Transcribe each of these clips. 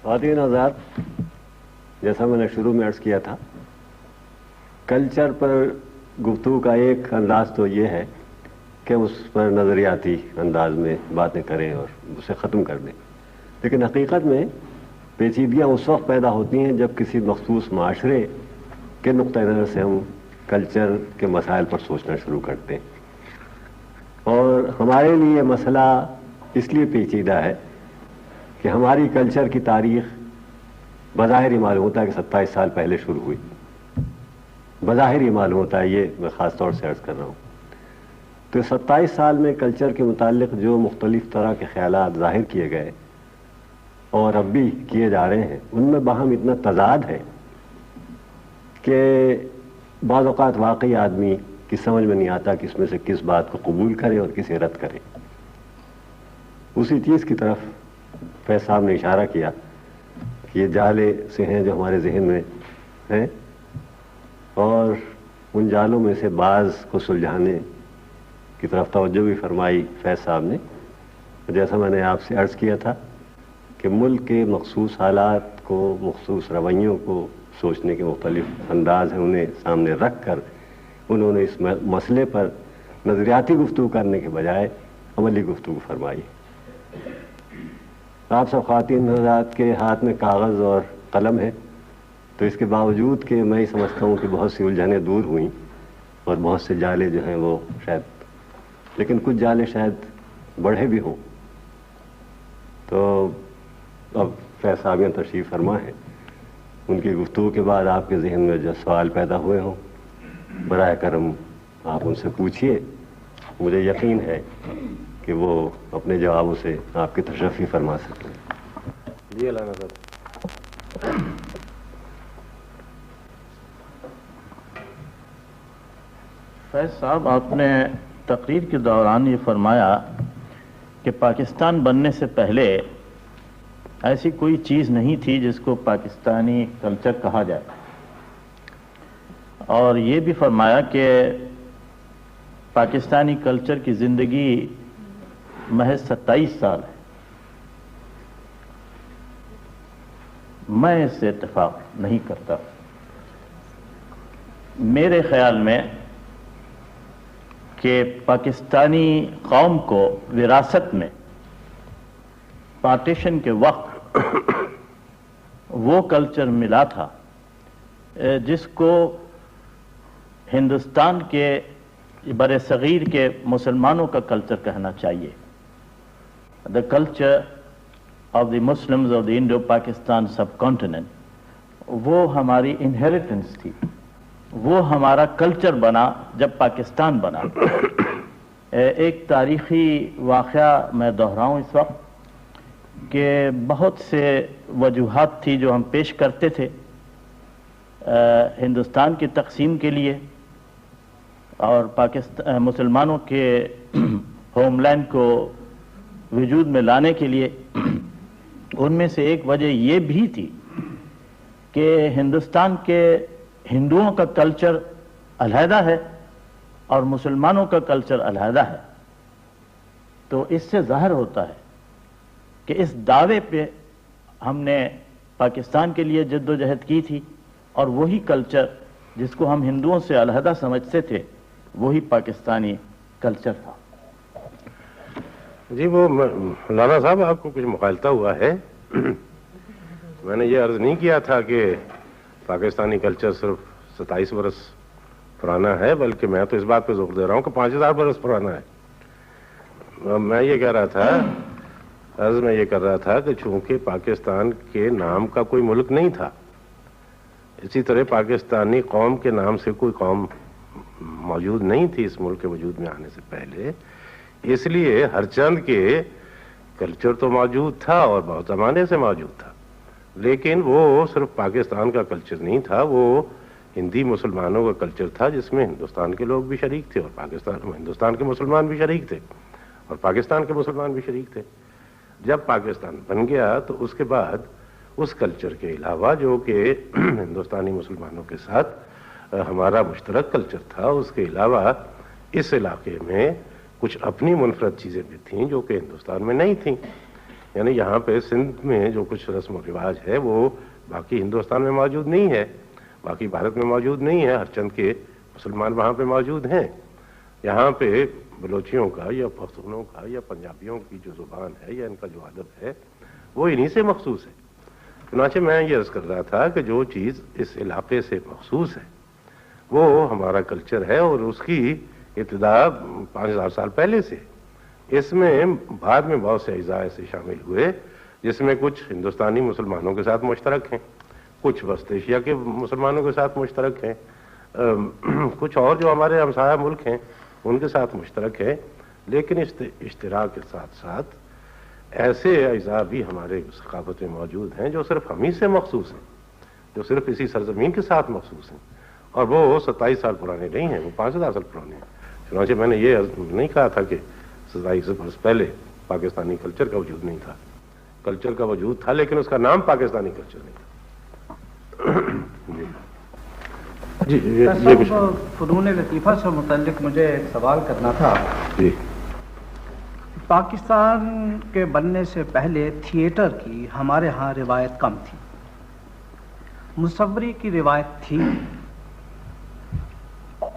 خواتین حضرات، جیسا میں نے شروع میں عرض کیا تھا، کلچر پر گفتگو کا ایک انداز تو یہ ہے کہ اس پر نظریاتی انداز میں باتیں کریں اور اسے ختم کر دیں، لیکن حقیقت میں پیچیدگیاں اس وقت پیدا ہوتی ہیں جب کسی مخصوص معاشرے کے نقطہ نظر سے ہم کلچر کے مسائل پر سوچنا شروع کرتے ہیں۔ اور ہمارے لیے مسئلہ اس لیے پیچیدہ ہے کہ ہماری کلچر کی تاریخ بظاہر یہ معلوم ہوتا ہے کہ 27 سال پہلے شروع ہوئی، بظاہر یہ معلوم ہوتا ہے، یہ میں خاص طور سے عرض کر رہا ہوں۔ تو 27 سال میں کلچر کے متعلق جو مختلف طرح کے خیالات ظاہر کیے گئے اور اب بھی کیے جا رہے ہیں، ان میں باہم اتنا تضاد ہے کہ بعض اوقات واقعی آدمی کی سمجھ میں نہیں آتا کہ اس میں سے کس بات کو قبول کرے اور کسے رد کرے۔ اسی چیز کی طرف فیض صاحب نے اشارہ کیا کہ یہ جالے سے ہیں جو ہمارے ذہن میں ہیں، اور ان جالوں میں سے بعض کو سلجھانے کی طرف توجہ بھی فرمائی فیض صاحب نے۔ جیسا میں نے آپ سے عرض کیا تھا کہ ملک کے مخصوص حالات کو، مخصوص رویوں کو سوچنے کے مختلف انداز ہیں، انہیں سامنے رکھ کر انہوں نے اس مسئلے پر نظریاتی گفتگو کرنے کے بجائے عملی گفتگو فرمائی۔ آپ سب خواتین حضرات کے ہاتھ میں کاغذ اور قلم ہے، تو اس کے باوجود کہ میں سمجھتا ہوں کہ بہت سی الجھنیں دور ہوئیں اور بہت سے جالے جو ہیں وہ شاید، لیکن کچھ جالے شاید بڑھے بھی ہوں۔ تو اب فیض صاحب یہاں تشریف فرما ہے، ان کی گفتگو کے بعد آپ کے ذہن میں جو سوال پیدا ہوئے ہوں، براہ کرم آپ ان سے پوچھیے۔ مجھے یقین ہے کہ وہ اپنے جوابوں سے آپ کی تشفی فرما سکیں۔ جی علامہ صاحب۔ فیض صاحب، آپ نے تقریر کے دوران یہ فرمایا کہ پاکستان بننے سے پہلے ایسی کوئی چیز نہیں تھی جس کو پاکستانی کلچر کہا جائے، اور یہ بھی فرمایا کہ پاکستانی کلچر کی زندگی محض 27 سال ہے۔ میں اس سے اتفاق نہیں کرتا۔ میرے خیال میں کہ پاکستانی قوم کو وراثت میں پارٹیشن کے وقت وہ کلچر ملا تھا جس کو ہندوستان کے بر صغیر کے مسلمانوں کا کلچر کہنا چاہیے۔ The culture of the Muslims of the Indo-Pakistan subcontinent، وہ ہماری انہیریٹنس تھی، وہ ہمارا کلچر بنا جب پاکستان بنا۔ ایک تاریخی واقعہ میں دہراؤں اس وقت کہ بہت سے وجوہات تھی جو ہم پیش کرتے تھے ہندوستان کی تقسیم کے لیے اور مسلمانوں کے ہوم لینڈ کو وجود میں لانے کے لیے۔ ان میں سے ایک وجہ یہ بھی تھی کہ ہندوستان کے ہندوؤں کا کلچر علیحدہ ہے اور مسلمانوں کا کلچر علیحدہ ہے۔ تو اس سے ظاہر ہوتا ہے کہ اس دعوے پہ ہم نے پاکستان کے لیے جد و جہد کی تھی، اور وہی کلچر جس کو ہم ہندوؤں سے علیحدہ سمجھتے تھے وہی پاکستانی کلچر تھا۔ جی، وہ مولانا صاحب آپ کو کچھ مغالطہ ہوا ہے۔ میں نے یہ عرض نہیں کیا تھا کہ پاکستانی کلچر صرف 27 برس پرانا ہے، بلکہ میں تو اس بات پہ زور دے رہا ہوں کہ 5000 برس پرانا ہے۔ میں یہ کہہ رہا تھا، عرض میں یہ کر رہا تھا کہ چونکہ پاکستان کے نام کا کوئی ملک نہیں تھا، اسی طرح پاکستانی قوم کے نام سے کوئی قوم موجود نہیں تھی اس ملک کے وجود میں آنے سے پہلے، اس لیے ہر چند کے کلچر تو موجود تھا اور بہت زمانے سے موجود تھا، لیکن وہ صرف پاکستان کا کلچر نہیں تھا، وہ ہندی مسلمانوں کا کلچر تھا جس میں ہندوستان کے لوگ بھی شریک تھے اور ہندوستان کے مسلمان بھی شریک تھے اور پاکستان کے مسلمان بھی شریک تھے۔ جب پاکستان بن گیا تو اس کے بعد اس کلچر کے علاوہ جو کہ ہندوستانی مسلمانوں کے ساتھ ہمارا مشترک کلچر تھا، اس کے علاوہ اس علاقے میں کچھ اپنی منفرد چیزیں بھی تھیں جو کہ ہندوستان میں نہیں تھیں۔ یعنی یہاں پہ سندھ میں جو کچھ رسم و رواج ہے وہ باقی ہندوستان میں موجود نہیں ہے، باقی بھارت میں موجود نہیں ہے، ہر چند کے مسلمان وہاں پہ موجود ہیں۔ یہاں پہ بلوچیوں کا یا پختونوں کا یا پنجابیوں کی جو زبان ہے یا ان کا جو ادب ہے وہ انہی سے مخصوص ہے۔ چنانچہ میں یہ عرض کر رہا تھا کہ جو چیز اس علاقے سے مخصوص ہے وہ ہمارا کلچر ہے، اور اس کی ابتدا 5000 سال پہلے سے۔ اس میں بعد میں بہت سے اجزاء ایسے شامل ہوئے جس میں کچھ ہندوستانی مسلمانوں کے ساتھ مشترک ہیں، کچھ وسط ایشیا کے مسلمانوں کے ساتھ مشترک ہیں، کچھ اور جو ہمارے ہمسایہ ملک ہیں ان کے ساتھ مشترک ہے، لیکن اس اشتراک کے ساتھ ساتھ ایسے اجزاء بھی ہمارے ثقافت میں موجود ہیں جو صرف ہم ہی سے مخصوص ہیں، جو صرف اسی سرزمین کے ساتھ مخصوص ہیں، اور وہ 27 سال پرانے نہیں ہیں، وہ 5000 سال پرانے ہیں۔ چنانچہ میں نے یہ نہیں کہا تھا کہ 27 برس پہلے پاکستانی کلچر کا وجود نہیں تھا، کلچر کا وجود تھا لیکن اس کا نام پاکستانی کلچر نہیں تھا۔ جی یہ فنون لطیفہ سے متعلق مجھے ایک سوال کرنا تھا۔ جی پاکستان کے بننے سے پہلے تھیٹر کی ہمارے ہاں روایت کم تھی، مصوری کی روایت تھی،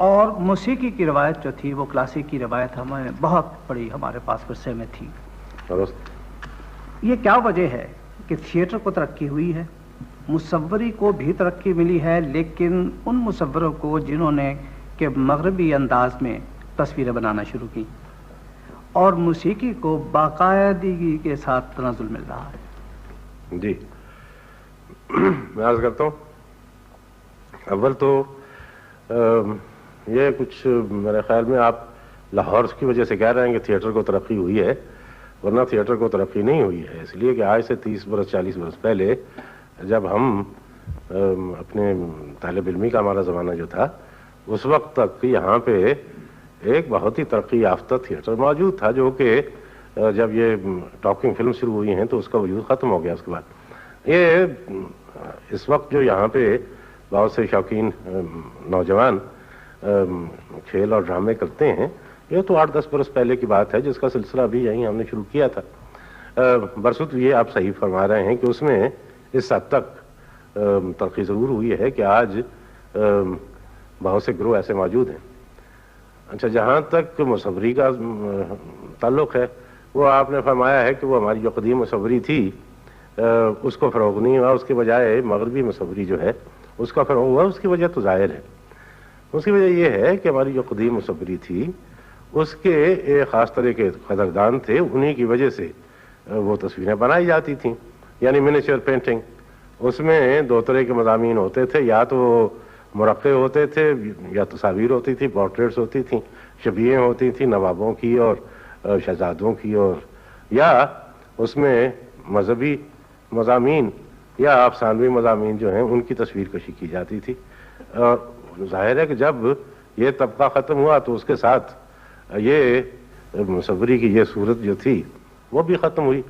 اور موسیقی کی روایت جو تھی وہ کلاسک کی روایت ہمیں بہت بڑی ہمارے پاس ورثے میں تھی۔ یہ کیا وجہ ہے کہ تھیٹر کو ترقی ہوئی ہے، مصوری کو بھی ترقی ملی ہے، لیکن ان مصوروں کو جنہوں نے کہ مغربی انداز میں تصویریں بنانا شروع کی، اور موسیقی کو باقاعدگی کے ساتھ تنزل مل رہا ہے؟ جی میں عرض کرتا ہوں، اول تو یہ کچھ میرے خیال میں آپ لاہور کی وجہ سے کہہ رہے ہیں کہ تھیٹر کو ترقی ہوئی ہے، ورنہ تھیٹر کو ترقی نہیں ہوئی ہے، اس لیے کہ آج سے 30 برس 40 برس پہلے جب ہم اپنے طالب علمی کا ہمارا زمانہ جو تھا اس وقت تک یہاں پہ ایک بہت ہی ترقی یافتہ تھیٹر موجود تھا، جو کہ جب یہ ٹاکنگ فلم شروع ہوئی ہیں تو اس کا وجود ختم ہو گیا۔ اس کے بعد یہ اس وقت جو یہاں پہ بہت سے شوقین نوجوان کھیل اور ڈرامے کرتے ہیں، یہ تو 8-10 برس پہلے کی بات ہے، جس کا سلسلہ بھی یہیں ہم نے شروع کیا تھا۔ برسوت یہ آپ صحیح فرما رہے ہیں کہ اس میں اس حد تک ترقی ضرور ہوئی ہے کہ آج بہت سے گروہ ایسے موجود ہیں۔ اچھا، جہاں تک مصوری کا تعلق ہے، وہ آپ نے فرمایا ہے کہ وہ ہماری جو قدیم مصوری تھی اس کو فروغ نہیں ہوا، اس کے بجائے مغربی مصوری جو ہے اس کا فروغ ہوا۔ اس کی وجہ تو ظاہر ہے، اس کی وجہ یہ ہے کہ ہماری جو قدیم مصوری تھی اس کے ایک خاص طرح کے قدردان تھے، انہی کی وجہ سے وہ تصویریں بنائی جاتی تھیں، یعنی منیچر پینٹنگ۔ اس میں 2 طرح کے مضامین ہوتے تھے، یا تو مرقع ہوتے تھے یا تصاویر ہوتی تھی، پورٹریٹس ہوتی تھیں، شبیہیں ہوتی تھیں نوابوں کی اور شہزادوں کی، اور یا اس میں مذہبی مضامین یا افسانوی مضامین جو ہیں ان کی تصویر کشی کی جاتی تھی۔ اور ظاہر ہے کہ جب یہ طبقہ ختم ہوا تو اس کے ساتھ یہ مصوری کی یہ صورت جو تھی وہ بھی ختم ہوئی۔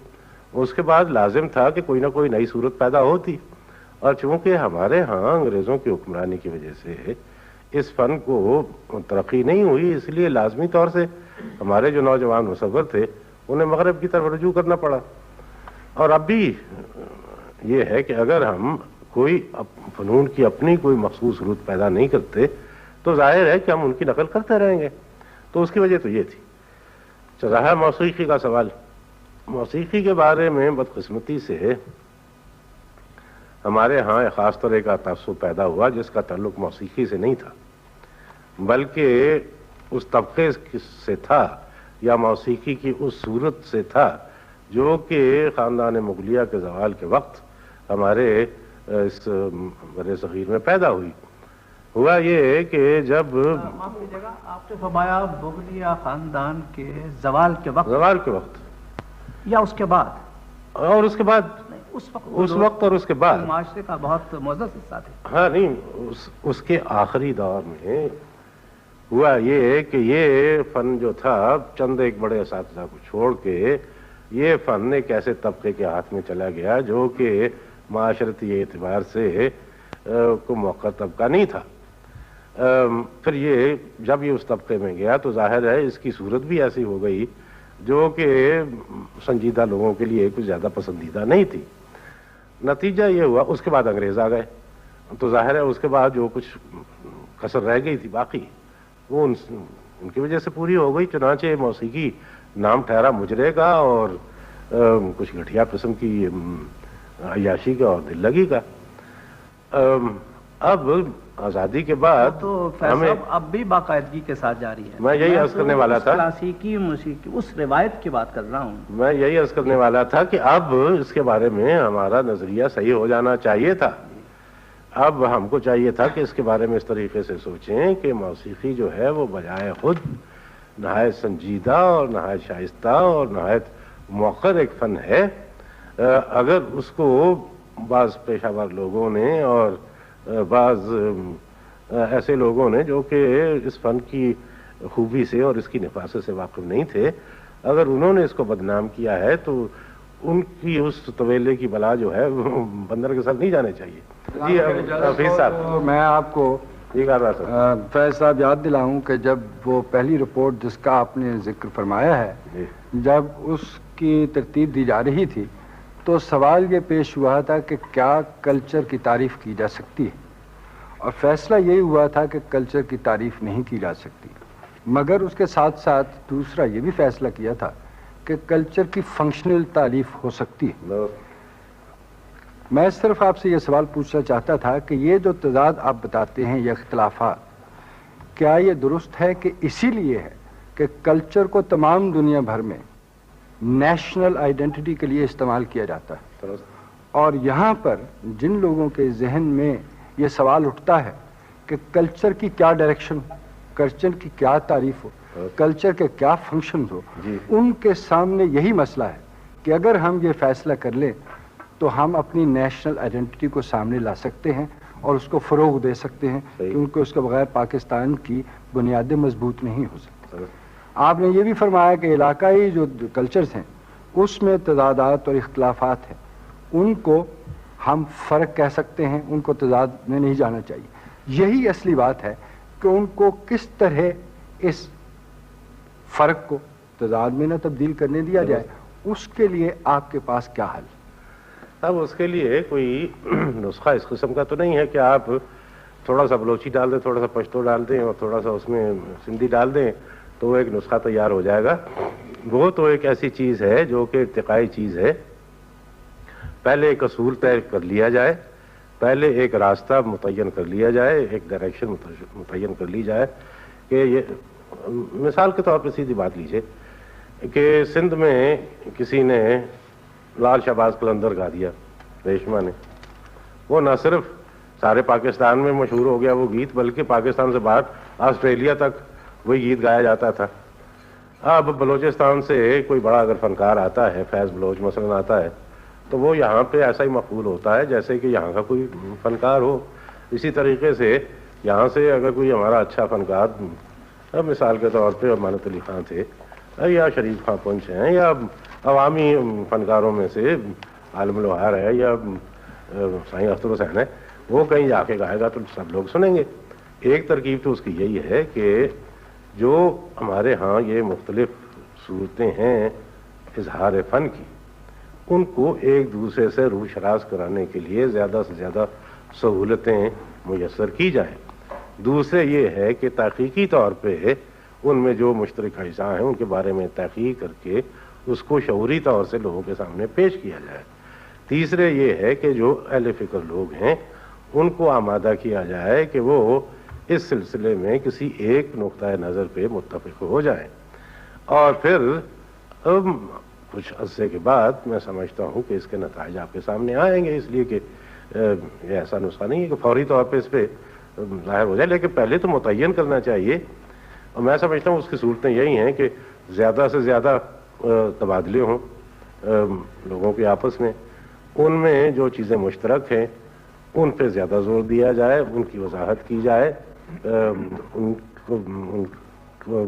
اس کے بعد لازم تھا کہ کوئی نہ کوئی نئی صورت پیدا ہوتی، اور چونکہ ہمارے ہاں انگریزوں کی حکمرانی کی وجہ سے اس فن کو ترقی نہیں ہوئی، اس لیے لازمی طور سے ہمارے جو نوجوان مصور تھے انہیں مغرب کی طرف رجوع کرنا پڑا۔ اور اب بھی یہ ہے کہ اگر ہم کوئی فنون کی اپنی کوئی مخصوص صورت پیدا نہیں کرتے تو ظاہر ہے کہ ہم ان کی نقل کرتے رہیں گے۔ تو اس کی وجہ تو یہ تھی۔ رہا موسیقی کا سوال، موسیقی کے بارے میں بدقسمتی سے ہمارے ہاں ایک خاص طرح کا تعصب پیدا ہوا جس کا تعلق موسیقی سے نہیں تھا، بلکہ اس طبقے سے تھا یا موسیقی کی اس صورت سے تھا جو کہ خاندان مغلیہ کے زوال کے وقت ہمارے اس بر صغیر میں پیدا ہوئی۔ ہوا یہ کہ جب معاف کیجیے گا، آپ نے فرمایا مغلیہ خاندان کے زوال کے وقت یا اس کے بعد؟ اور اس کے بعد اس وقت اور اس کے بعد معاشرے کا بہت معزز حصہ تھے۔ ہاں نہیں، اس کے آخری دور میں ہوا یہ کہ یہ فن جو تھا چند ایک بڑے اساتذہ کو چھوڑ کے یہ فن ایک ایسے طبقے کے ہاتھ میں چلا گیا جو کہ معاشرتی اعتبار سے کوئی موقع طبقہ نہیں تھا۔ پھر یہ جب یہ اس طبقے میں گیا تو ظاہر ہے اس کی صورت بھی ایسی ہو گئی جو کہ سنجیدہ لوگوں کے لیے کچھ زیادہ پسندیدہ نہیں تھی. نتیجہ یہ ہوا اس کے بعد انگریز آ گئے تو ظاہر ہے اس کے بعد جو کچھ کسر رہ گئی تھی باقی وہ ان کی وجہ سے پوری ہو گئی. چنانچہ موسیقی نام ٹھہرا مجرے کا اور کچھ گھٹیا قسم کی عیاشی کا اور دل لگی کا. اب آزادی کے بعد تو فیصل اب بھی باقاعدگی کے ساتھ جاری ہے. میں یہی عرض کرنے والا تھا، کلاسیکی موسیقی اس روایت کی بات کر رہا ہوں. میں یہی عرض کرنے والا تھا کہ اب اس کے بارے میں ہمارا نظریہ صحیح ہو جانا چاہیے تھا. اب ہم کو چاہیے تھا کہ اس کے بارے میں اس طریقے سے سوچیں کہ موسیقی جو ہے وہ بجائے خود نہایت سنجیدہ اور نہایت شائستہ اور نہایت موقر ایک فن ہے. اگر اس کو بعض پیشہ ور لوگوں نے اور بعض ایسے لوگوں نے جو کہ اس فن کی خوبی سے اور اس کی نفاست سے واقف نہیں تھے، اگر انہوں نے اس کو بدنام کیا ہے تو ان کی اس طویلے کی بلا جو ہے بندر کے ساتھ نہیں جانے چاہیے. جی حفیظ صاحب، میں آپ کو فیض صاحب یاد دلاؤں کہ جب وہ پہلی رپورٹ جس کا آپ نے ذکر فرمایا ہے جب اس کی ترتیب دی جا رہی تھی تو سوال یہ پیش ہوا تھا کہ کیا کلچر کی تعریف کی جا سکتی ہے، اور فیصلہ یہی ہوا تھا کہ کلچر کی تعریف نہیں کی جا سکتی. مگر اس کے ساتھ ساتھ دوسرا یہ بھی فیصلہ کیا تھا کہ کلچر کی فنکشنل تعریف ہو سکتی ہے. میں صرف آپ سے یہ سوال پوچھنا چاہتا تھا کہ یہ جو تضاد آپ بتاتے ہیں یہ اختلافات، کیا یہ درست ہے کہ اسی لیے ہے کہ کلچر کو تمام دنیا بھر میں نیشنل آئیڈینٹی کے لیے استعمال کیا جاتا ہے، اور یہاں پر جن لوگوں کے ذہن میں یہ سوال اٹھتا ہے کہ کلچر کی کیا ڈائریکشن ہو، کلچر کی کیا تعریف ہو، کلچر کے کیا فنکشنز ہو، ان کے سامنے یہی مسئلہ ہے کہ اگر ہم یہ فیصلہ کر لیں تو ہم اپنی نیشنل آئیڈینٹی کو سامنے لا سکتے ہیں اور اس کو فروغ دے سکتے ہیں، کیونکہ اس کے بغیر پاکستان کی بنیادیں مضبوط نہیں ہو سکتی. آپ نے یہ بھی فرمایا کہ علاقائی جو کلچرز ہیں اس میں تضادات اور اختلافات ہیں، ان کو ہم فرق کہہ سکتے ہیں، ان کو تضاد میں نہیں جانا چاہیے. یہی اصلی بات ہے کہ ان کو کس طرح اس فرق کو تضاد میں نہ تبدیل کرنے دیا جائے، اس کے لیے آپ کے پاس کیا حل؟ اب اس کے لیے کوئی نسخہ اس قسم کا تو نہیں ہے کہ آپ تھوڑا سا بلوچی ڈال دیں، تھوڑا سا پشتو ڈال دیں اور تھوڑا سا اس میں سندھی ڈال دیں تو وہ ایک نسخہ تیار ہو جائے گا. وہ تو ایک ایسی چیز ہے جو کہ ارتقائی چیز ہے. پہلے ایک اصول طے کر لیا جائے، پہلے ایک راستہ متعین کر لیا جائے، ایک ڈائریکشن متعین کر لی جائے. کہ یہ مثال کے طور پہ سیدھی بات لیجئے کہ سندھ میں کسی نے لال شہباز قلندر گا دیا ریشمہ نے، وہ نہ صرف سارے پاکستان میں مشہور ہو گیا وہ گیت، بلکہ پاکستان سے باہر آسٹریلیا تک وہی گیت گایا جاتا تھا. اب بلوچستان سے کوئی بڑا اگر فنکار آتا ہے، فیض بلوچ مثلا آتا ہے، تو وہ یہاں پہ ایسا ہی مقبول ہوتا ہے جیسے کہ یہاں کا کوئی فنکار ہو. اسی طریقے سے یہاں سے اگر کوئی ہمارا اچھا فنکار، مثال کے طور پہ امانت علی خان تھے یا شریف خان پنچ ہیں یا عوامی فنکاروں میں سے عالم لوہار ہے یا سائیں اختر حسین ہے، وہ کہیں جا کے گائے گا تو سب لوگ سنیں گے. ایک ترکیب تو اس کی یہی ہے کہ جو ہمارے ہاں یہ مختلف صورتیں ہیں اظہار فن کی، ان کو ایک دوسرے سے روح شراز کرانے کے لیے زیادہ سے زیادہ سہولتیں میسر کی جائیں. دوسرے یہ ہے کہ تحقیقی طور پہ ان میں جو مشترک اجزاء ہیں ان کے بارے میں تحقیق کر کے اس کو شعوری طور سے لوگوں کے سامنے پیش کیا جائے. تیسرے یہ ہے کہ جو اہل فکر لوگ ہیں ان کو آمادہ کیا جائے کہ وہ اس سلسلے میں کسی ایک نقطۂ نظر پہ متفق ہو جائیں. اور پھر کچھ عرصے کے بعد میں سمجھتا ہوں کہ اس کے نتائج آپ کے سامنے آئیں گے، اس لیے کہ یہ ایسا نسخہ نہیں ہے کہ فوری طور پہ اس پہ ظاہر ہو جائے، لیکن پہلے تو متعین کرنا چاہیے. اور میں سمجھتا ہوں اس کی صورتیں یہی ہیں کہ زیادہ سے زیادہ تبادلے ہوں لوگوں کے آپس میں، ان میں جو چیزیں مشترک ہیں ان پہ زیادہ زور دیا جائے، ان کی وضاحت کی جائے، ان کو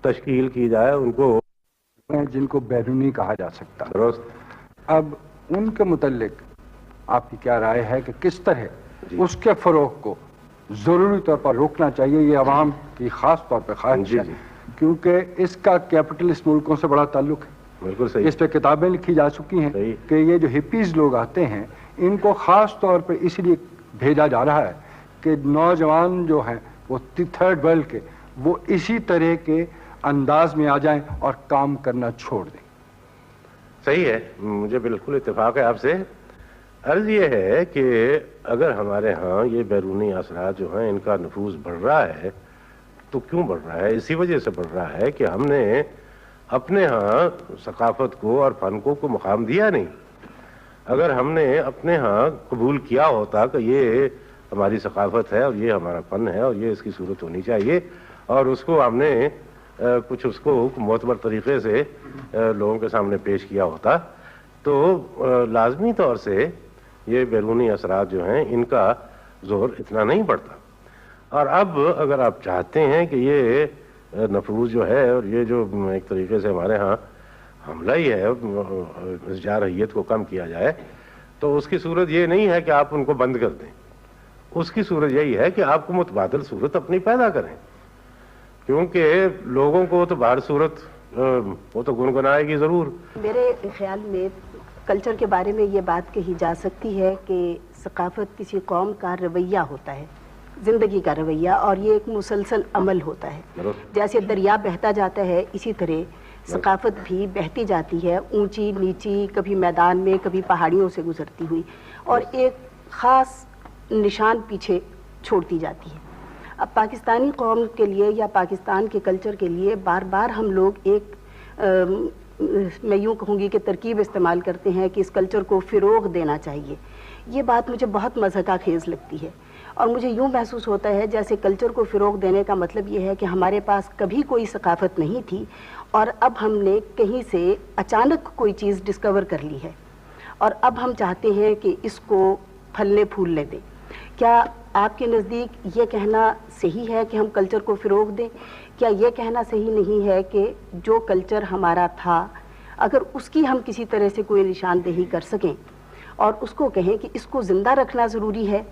تشکیل کی جائے، ان کو جن کو بیرونی کہا جا سکتا. درست. اب ان کے متعلق آپ کی کیا رائے ہے کہ کس طرح اس کے فروغ کو ضروری طور پر روکنا چاہیے؟ یہ عوام کی خاص طور پہ خواہش ہے کیونکہ اس کا کیپٹلسٹ ملکوں سے بڑا تعلق ہے. بالکل صحیح. اس پہ کتابیں لکھی جا چکی ہیں کہ یہ جو ہپیز لوگ آتے ہیں ان کو خاص طور پہ اس لیے بھیجا جا رہا ہے کہ نوجوان جو ہیں وہ تھرڈ ورلڈ کے وہ اسی طرح کے انداز میں آ جائیں اور کام کرنا چھوڑ دیں. صحیح ہے, مجھے بالکل اتفاق ہے آپ سے. عرض یہ ہے کہ اگر ہمارے ہاں یہ بیرونی اثرات جو ہیں ان کا نفوذ بڑھ رہا ہے تو کیوں بڑھ رہا ہے؟ اسی وجہ سے بڑھ رہا ہے کہ ہم نے اپنے ہاں ثقافت کو اور فن کو مقام دیا نہیں. اگر ہم نے اپنے ہاں قبول کیا ہوتا کہ یہ ہماری ثقافت ہے اور یہ ہمارا فن ہے اور یہ اس کی صورت ہونی چاہیے اور اس کو ہم نے کچھ اس کو معتبر طریقے سے لوگوں کے سامنے پیش کیا ہوتا تو لازمی طور سے یہ بیرونی اثرات جو ہیں ان کا زور اتنا نہیں پڑتا. اور اب اگر آپ چاہتے ہیں کہ یہ نفوذ جو ہے اور یہ جو ایک طریقے سے ہمارے ہاں حملہ ہی ہے اس جارحیت کو کم کیا جائے تو اس کی صورت یہ نہیں ہے کہ آپ ان کو بند کر دیں. اس کی صورت یہی ہے کہ آپ کو متبادل صورت اپنی پیدا کریں, کیونکہ لوگوں کو تو باہر صورت وہ تو گنگنائے گی ضرور. میرے خیال میں کلچر کے بارے میں یہ بات کہی جا سکتی ہے کہ ثقافت کسی قوم کا رویہ ہوتا ہے, زندگی کا رویہ, اور یہ ایک مسلسل عمل ہوتا ہے. جیسے دریا بہتا جاتا ہے اسی طرح ثقافت بھی بہتی جاتی ہے, اونچی نیچی, کبھی میدان میں کبھی پہاڑیوں سے گزرتی ہوئی, اور ایک خاص نشان پیچھے چھوڑتی جاتی ہے. اب پاکستانی قوم کے لیے یا پاکستان کے کلچر کے لیے بار بار ہم لوگ ایک میں یوں کہوں گی کہ ترکیب استعمال کرتے ہیں کہ اس کلچر کو فروغ دینا چاہیے. یہ بات مجھے بہت مضحکہ خیز لگتی ہے اور مجھے یوں محسوس ہوتا ہے جیسے کلچر کو فروغ دینے کا مطلب یہ ہے کہ ہمارے پاس کبھی کوئی ثقافت نہیں تھی اور اب ہم نے کہیں سے اچانک کوئی چیز ڈسکور کر لی ہے اور اب ہم چاہتے ہیں کہ اس کو پھلنے پھولنے دیں. کیا آپ کے نزدیک یہ کہنا صحیح ہے کہ ہم کلچر کو فروغ دیں؟ کیا یہ کہنا صحیح نہیں ہے کہ جو کلچر ہمارا تھا اگر اس کی ہم کسی طرح سے کوئی نشاندہی کر سکیں اور اس کو کہیں کہ اس کو زندہ رکھنا ضروری ہے,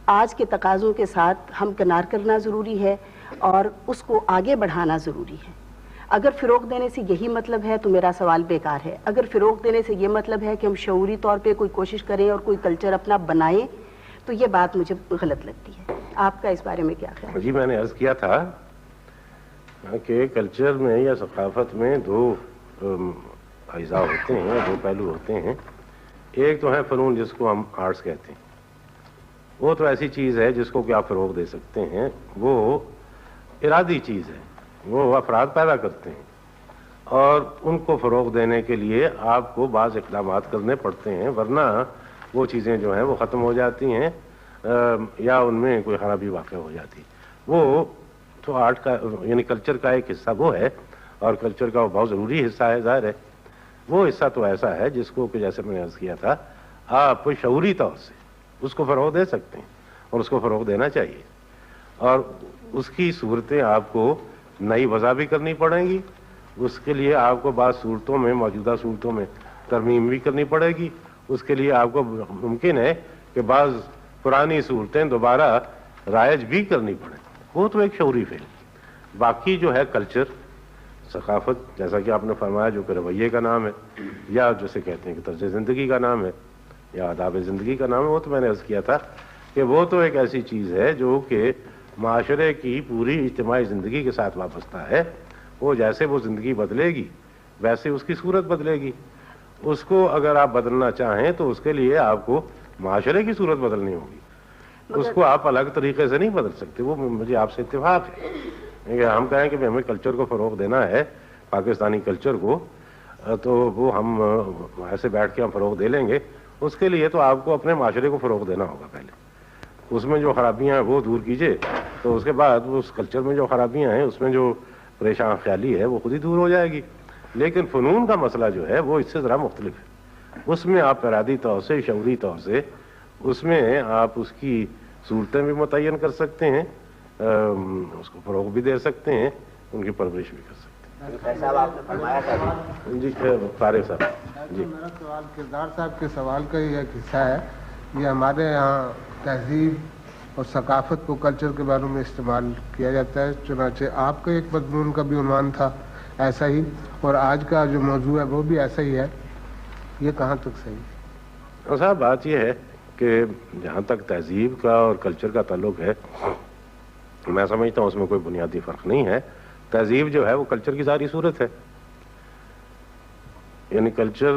آج کے تقاضوں کے ساتھ ہم کنار کرنا ضروری ہے اور اس کو آگے بڑھانا ضروری ہے. اگر فروغ دینے سے یہی مطلب ہے تو میرا سوال بیکار ہے. اگر فروغ دینے سے یہ مطلب ہے کہ ہم شعوری طور پہ کوئی کوشش کریں اور کوئی کلچر اپنا بنائیں تو یہ بات مجھے غلط لگتی ہے. آپ کا اس بارے میں کیا خیال ہے؟ جی, میں نے عرض کیا تھا کہ کلچر میں یا ثقافت میں دو اجزاء ہوتے ہیں, دو پہلو ہوتے ہیں. ایک تو ہے فنون جس کو ہم آرٹس کہتے ہیں, وہ تو ایسی چیز ہے جس کو کہ آپ فروغ دے سکتے ہیں, وہ ارادی چیز ہے, وہ افراد پیدا کرتے ہیں اور ان کو فروغ دینے کے لیے آپ کو بعض اقدامات کرنے پڑتے ہیں, ورنہ وہ چیزیں جو ہیں وہ ختم ہو جاتی ہیں یا ان میں کوئی خرابی واقع ہو جاتی. وہ تو آرٹ کا یعنی کلچر کا ایک حصہ وہ ہے اور کلچر کا وہ بہت ضروری حصہ ہے. ظاہر ہے وہ حصہ تو ایسا ہے جس کو کہ جیسے میں نے عرض کیا تھا آپ شعوری طور سے اس کو فروغ دے سکتے ہیں اور اس کو فروغ دینا چاہیے, اور اس کی صورتیں آپ کو نئی وضع بھی کرنی پڑیں گی. اس کے لیے آپ کو بعض صورتوں میں, موجودہ صورتوں میں ترمیم بھی کرنی پڑے گی. اس کے لیے آپ کو ممکن ہے کہ بعض پرانی صورتیں دوبارہ رائج بھی کرنی پڑیں. وہ تو ایک شعوری فعل. باقی جو ہے کلچر, ثقافت, جیسا کہ آپ نے فرمایا جو کہ رویے کا نام ہے یا جسے کہتے ہیں کہ طرز زندگی کا نام ہے یا آداب زندگی کا نام ہے, وہ تو میں نے عرض کیا تھا کہ وہ تو ایک ایسی چیز ہے جو کہ معاشرے کی پوری اجتماعی زندگی کے ساتھ وابستہ ہے. وہ جیسے وہ زندگی بدلے گی ویسے اس کی صورت بدلے گی. اس کو اگر آپ بدلنا چاہیں تو اس کے لیے آپ کو معاشرے کی صورت بدلنی ہوگی, اس کو آپ الگ طریقے سے نہیں بدل سکتے. وہ مجھے آپ سے اتفاق ہے کہ ہم کہیں کہ ہمیں کلچر کو فروغ دینا ہے, پاکستانی کلچر کو, تو وہ ہم ایسے بیٹھ کے ہم فروغ دے لیں گے. اس کے لیے تو آپ کو اپنے معاشرے کو فروغ دینا ہوگا. پہلے اس میں جو خرابیاں ہیں وہ دور کیجئے, تو اس کے بعد اس کلچر میں جو خرابیاں ہیں اس میں جو پریشان خیالی ہے وہ خود ہی دور ہو جائے گی. لیکن فنون کا مسئلہ جو ہے وہ اس سے ذرا مختلف ہے. اس میں آپ ارادی طور سے, شعوری طور سے اس میں آپ اس کی صورتیں بھی متعین کر سکتے ہیں, اس کو فروغ بھی دے سکتے ہیں, ان کی پرورش بھی کر سکتے ہیں. جی فارغ صاحب. جی میرا سوال کردار صاحب کے سوال کا یہ ایک حصہ ہے. یہ ہمارے یہاں تہذیب اور ثقافت کو کلچر کے بارے میں استعمال کیا جاتا ہے. چنانچہ آپ کا ایک مضمون کا بھی عنوان تھا ایسا ہی، اور آج کا جو موضوع ہے وہ بھی ایسا ہی ہے. یہ کہاں تک صحیح؟ صاحب بات یہ ہے کہ جہاں تک تہذیب کا اور کلچر کا تعلق ہے، میں سمجھتا ہوں اس میں کوئی بنیادی فرق نہیں ہے. تہذیب جو ہے وہ کلچر کی ظاہری صورت ہے، یعنی کلچر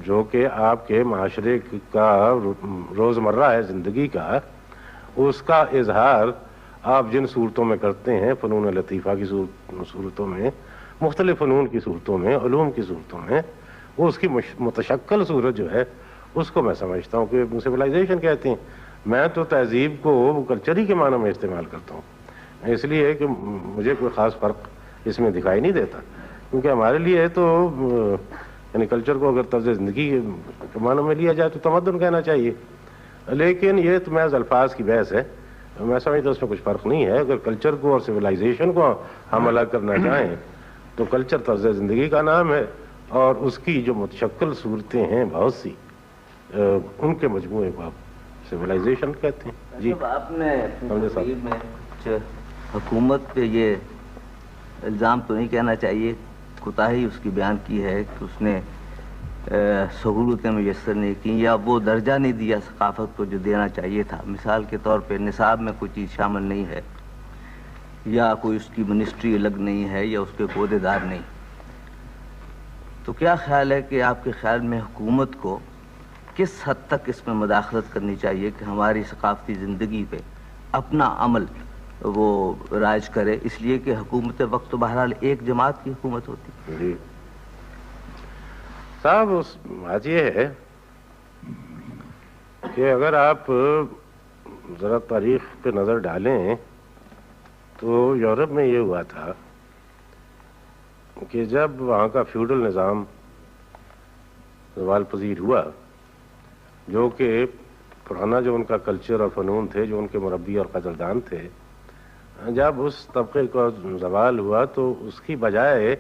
جو کہ آپ کے معاشرے کا روزمرہ ہے زندگی کا، اس کا اظہار آپ جن صورتوں میں کرتے ہیں، فنون لطیفہ کی صورتوں میں، مختلف فنون کی صورتوں میں، علوم کی صورتوں میں، وہ اس کی متشکل صورت جو ہے اس کو میں سمجھتا ہوں کہ سویلائزیشن کہتے ہیں. میں تو تہذیب کو کلچر ہی کے معنی میں استعمال کرتا ہوں، اس لیے کہ مجھے کوئی خاص فرق اس میں دکھائی نہیں دیتا، کیونکہ ہمارے لیے تو یعنی کلچر کو اگر طرز زندگی کے معنی میں لیا جائے تو تمدن کہنا چاہیے، لیکن یہ تو محض الفاظ کی بحث ہے. میں سمجھتا ہوں اس میں کچھ فرق نہیں ہے. اگر کلچر کو اور سویلائزیشن کو ہم الگ کرنا چاہیں تو کلچر طرز زندگی کا نام ہے، اور اس کی جو متشکل صورتیں ہیں بہت سی، ان کے مجموعے کو آپ سویلائزیشن کہتے ہیں. جی آپ نے تقریر میں حکومت پہ یہ الزام تو نہیں کہنا چاہیے، کوتاہی اس کی بیان کی ہے کہ اس نے سہولتیں میسر نہیں کی یا وہ درجہ نہیں دیا ثقافت کو جو دینا چاہیے تھا. مثال کے طور پہ نصاب میں کوئی چیز شامل نہیں ہے، یا کوئی اس کی منسٹری الگ نہیں ہے، یا اس کے عہدے دار نہیں. تو کیا خیال ہے کہ آپ کے خیال میں حکومت کو کس حد تک اس میں مداخلت کرنی چاہیے کہ ہماری ثقافتی زندگی پہ اپنا عمل وہ رائج کرے، اس لیے کہ حکومت وقت تو بہرحال ایک جماعت کی حکومت ہوتی؟ جی صاحب، بات یہ ہے کہ اگر آپ ذرا تاریخ پہ نظر ڈالیں تو یورپ میں یہ ہوا تھا کہ جب وہاں کا فیوڈل نظام زوال پذیر ہوا، جو کہ پرانا جو ان کا کلچر اور فنون تھے، جو ان کے مربی اور قدردان تھے، جب اس طبقے کا زوال ہوا تو اس کی بجائے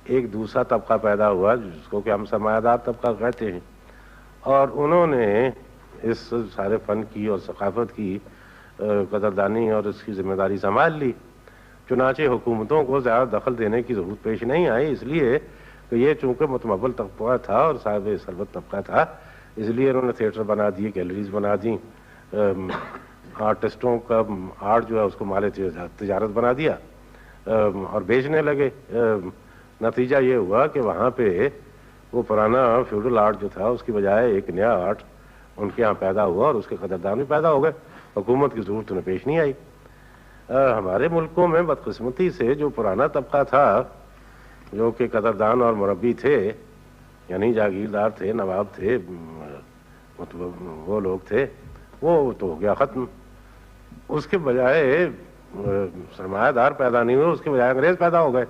ایک دوسرا طبقہ پیدا ہوا جس کو کہ ہم سرمایہ دار طبقہ کہتے ہیں، اور انہوں نے اس سارے فن کی اور ثقافت کی قدردانی اور اس کی ذمہ داری سنبھال لی. چنانچہ حکومتوں کو زیادہ دخل دینے کی ضرورت پیش نہیں آئی، اس لیے کہ یہ چونکہ متمول طبقہ تھا اور صاحب ثروت طبقہ تھا، اس لیے انہوں نے تھیٹر بنا دیے، گیلریز بنا دیں، آرٹسٹوں کا آرٹ جو ہے اس کو مال تجارت بنا دیا اور بیچنے لگے. نتیجہ یہ ہوا کہ وہاں پہ وہ پرانا فیوڈل آرٹ جو تھا اس کی بجائے ایک نیا آرٹ ان کے ہاں پیدا ہوا اور اس کے قدردان بھی پیدا ہو گئے. حکومت کی ضرورت انہیں پیش نہیں آئی. ہمارے ملکوں میں بدقسمتی سے جو پرانا طبقہ تھا، جو کہ قدردان اور مربی تھے، یعنی جاگیردار تھے، نواب تھے، وہ لوگ تھے، وہ تو ہو گیا ختم. اس کے بجائے سرمایہ دار پیدا نہیں ہوئے، اس کے بجائے انگریز پیدا ہو گئے،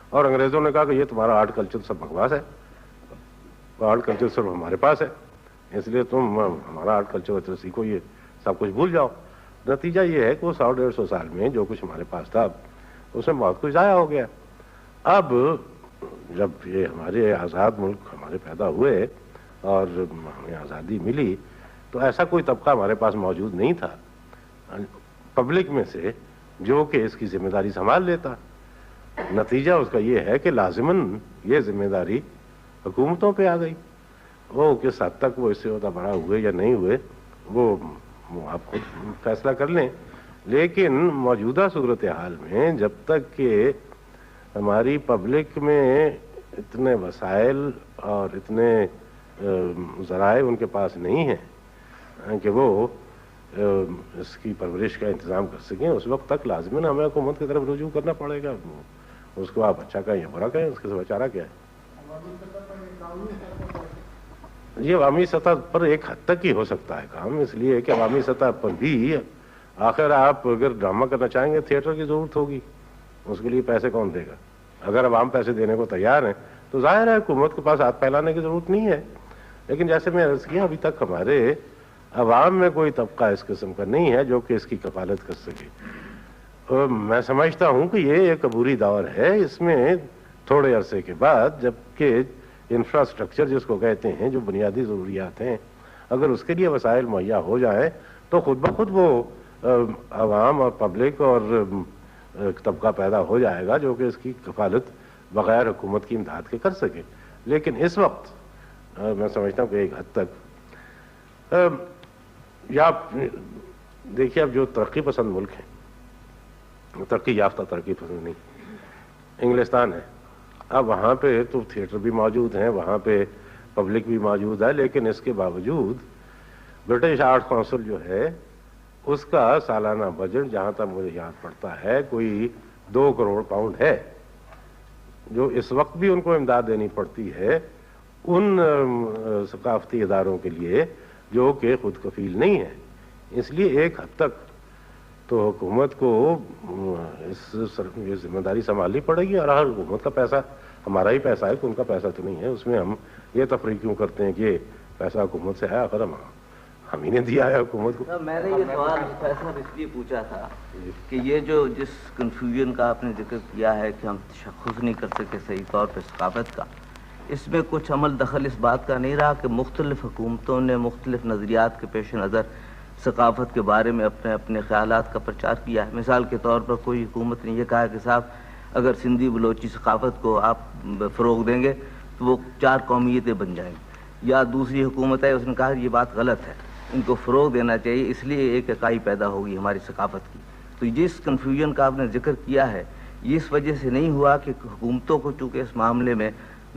اور انگریزوں نے کہا کہ یہ تمہارا آرٹ کلچر سب بکواس ہے، آرٹ کلچر صرف ہمارے پاس ہے، اس لیے تم ہمارا آرٹ کلچر سیکھو، یہ سب کچھ بھول جاؤ. نتیجہ یہ ہے کہ وہ 100-150 سال میں جو کچھ ہمارے پاس تھا اس میں بہت کچھ ضائع ہو گیا. اب جب یہ ہمارے آزاد ملک ہمارے پیدا ہوئے اور ہمیں آزادی ملی تو ایسا کوئی طبقہ ہمارے پاس موجود نہیں تھا پبلک میں سے جو کہ اس کی ذمہ داری سنبھال لیتا. نتیجہ اس کا یہ ہے کہ لازماً یہ ذمہ داری حکومتوں پہ آ گئی. وہ کس حد تک وہ اس سے عہدہ بڑا ہوئے یا نہیں ہوئے وہ آپ خود فیصلہ کر لیں، لیکن موجودہ صورتحال میں جب تک کہ ہماری پبلک میں اتنے وسائل اور اتنے ذرائع ان کے پاس نہیں ہیں کہ وہ اس کی پرورش کا انتظام کر سکیں، اس وقت تک لازماً ہمیں حکومت کی طرف رجوع کرنا پڑے گا. اس کو آپ اچھا کہیں یا برا کہیں، اس کے سوا چارہ کیا ہے. یہ عوامی سطح پر ایک حد تک ہی ہو سکتا ہے کام، اس لیے کہ عوامی سطح پر بھی آخر آپ اگر ڈرامہ کرنا چاہیں گے تھیٹر کی ضرورت ہوگی، اس کے لیے پیسے کون دے گا؟ اگر عوام پیسے دینے کو تیار ہیں تو ظاہر ہے حکومت کے پاس ہاتھ پھیلانے کی ضرورت نہیں ہے. لیکن جیسے میں عرض کیا، ابھی تک ہمارے عوام میں کوئی طبقہ اس قسم کا نہیں ہے جو کہ اس کی کفالت کر سکے. میں سمجھتا ہوں کہ یہ ایک عبوری دور ہے. اس میں تھوڑے عرصے کے بعد جب کہ انفراسٹرکچر جس کو کہتے ہیں، جو بنیادی ضروریات ہیں، اگر اس کے لیے وسائل مہیا ہو جائیں تو خود بخود وہ عوام اور پبلک اور طبقہ پیدا ہو جائے گا جو کہ اس کی کفالت بغیر حکومت کی امداد کے کر سکے. لیکن اس وقت میں سمجھتا ہوں کہ ایک حد تک یا دیکھیے اب جو ترقی پسند ملک ہیں، ترقی یافتہ ترقی پسند نہیں، انگلستان ہے، اب وہاں پہ تو تھیٹر بھی موجود ہیں، وہاں پہ پبلک بھی موجود ہے، لیکن اس کے باوجود برٹش آرٹ کونسل جو ہے اس کا سالانہ بجٹ جہاں تک مجھے یاد پڑتا ہے کوئی 2 کروڑ پاؤنڈ ہے، جو اس وقت بھی ان کو امداد دینی پڑتی ہے ان ثقافتی اداروں کے لیے جو کہ خود کفیل نہیں ہے. اس لیے ایک حد تک تو حکومت کو یہ ذمہ داری سنبھالنی پڑے گی، اور ہر حکومت کا پیسہ ہمارا ہی پیسہ ہے، ان کا پیسہ تو نہیں ہے. اس میں ہم یہ تفریق کیوں کرتے ہیں کہ پیسہ حکومت سے ہے؟ آخر ہم ہی نے دیا ہے حکومت کو. میں نے یہ سوال فیصلہ اس لیے پوچھا تھا کہ یہ جو جس کنفیوژن کا آپ نے ذکر کیا ہے کہ ہم تشخص نہیں کر سکے صحیح طور پہ ثقافت کا، اس میں کچھ عمل دخل اس بات کا نہیں رہا کہ مختلف حکومتوں نے مختلف نظریات کے پیش نظر ثقافت کے بارے میں اپنے اپنے خیالات کا پرچار کیا ہے. مثال کے طور پر کوئی حکومت نے یہ کہا کہ صاحب اگر سندھی بلوچی ثقافت کو آپ فروغ دیں گے تو وہ 4 قومیتیں بن جائیں گی. یا دوسری حکومت ہے، اس نے کہا یہ بات غلط ہے، ان کو فروغ دینا چاہیے، اس لیے ایک اکائی پیدا ہوگی ہماری ثقافت کی. تو جس کنفیوژن کا آپ نے ذکر کیا ہے یہ اس وجہ سے نہیں ہوا کہ حکومتوں کو چونکہ اس معاملے میں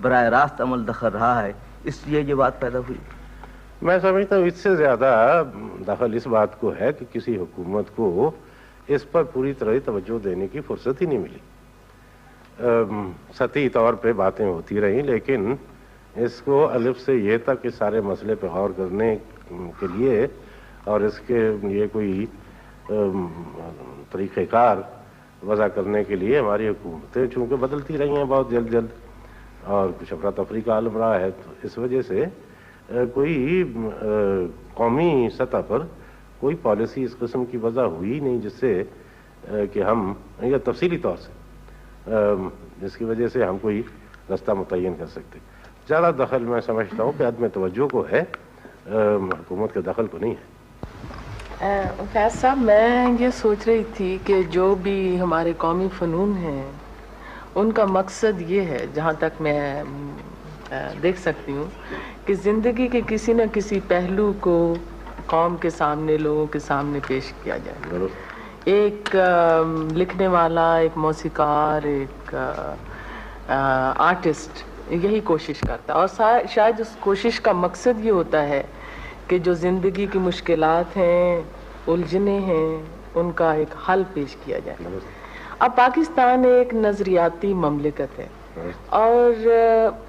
براہ راست عمل دخل رہا ہے اس لیے یہ بات پیدا ہوئی. میں سمجھتا ہوں اس سے زیادہ دخل اس بات کو ہے کہ کسی حکومت کو اس پر پوری طرح توجہ دینے کی فرصت ہی نہیں ملی. سطحی طور پہ باتیں ہوتی رہیں، لیکن اس کو الف سے یہ تک اس سارے مسئلے پہ غور کرنے کے لیے اور اس کے یہ کوئی طریقہ کار وضع کرنے کے لیے ہماری حکومتیں چونکہ بدلتی رہی ہیں بہت جلد جلد اور کچھ افراتفری کا عالم رہا ہے، تو اس وجہ سے کوئی قومی سطح پر کوئی پالیسی اس قسم کی وضع ہوئی نہیں جس سے کہ ہم یا تفصیلی طور سے جس کی وجہ سے ہم کوئی رستہ متعین کر سکتے. زیادہ دخل میں سمجھتا ہوں کہ عدم توجہ کو ہے، حکومت کے دخل کو نہیں ہے. فیض صاحب میں یہ سوچ رہی تھی کہ جو بھی ہمارے قومی فنون ہیں ان کا مقصد یہ ہے جہاں تک میں دیکھ سکتی ہوں کہ زندگی کے کسی نہ کسی پہلو کو قوم کے سامنے لوگوں کے سامنے پیش کیا جائے. ایک لکھنے والا، ایک موسیقار، ایک آرٹسٹ یہی کوشش کرتا ہے اور شاید اس کوشش کا مقصد یہ ہوتا ہے کہ جو زندگی کی مشکلات ہیں، الجھنیں ہیں، ان کا ایک حل پیش کیا جائے. اب پاکستان ایک نظریاتی مملکت ہے اور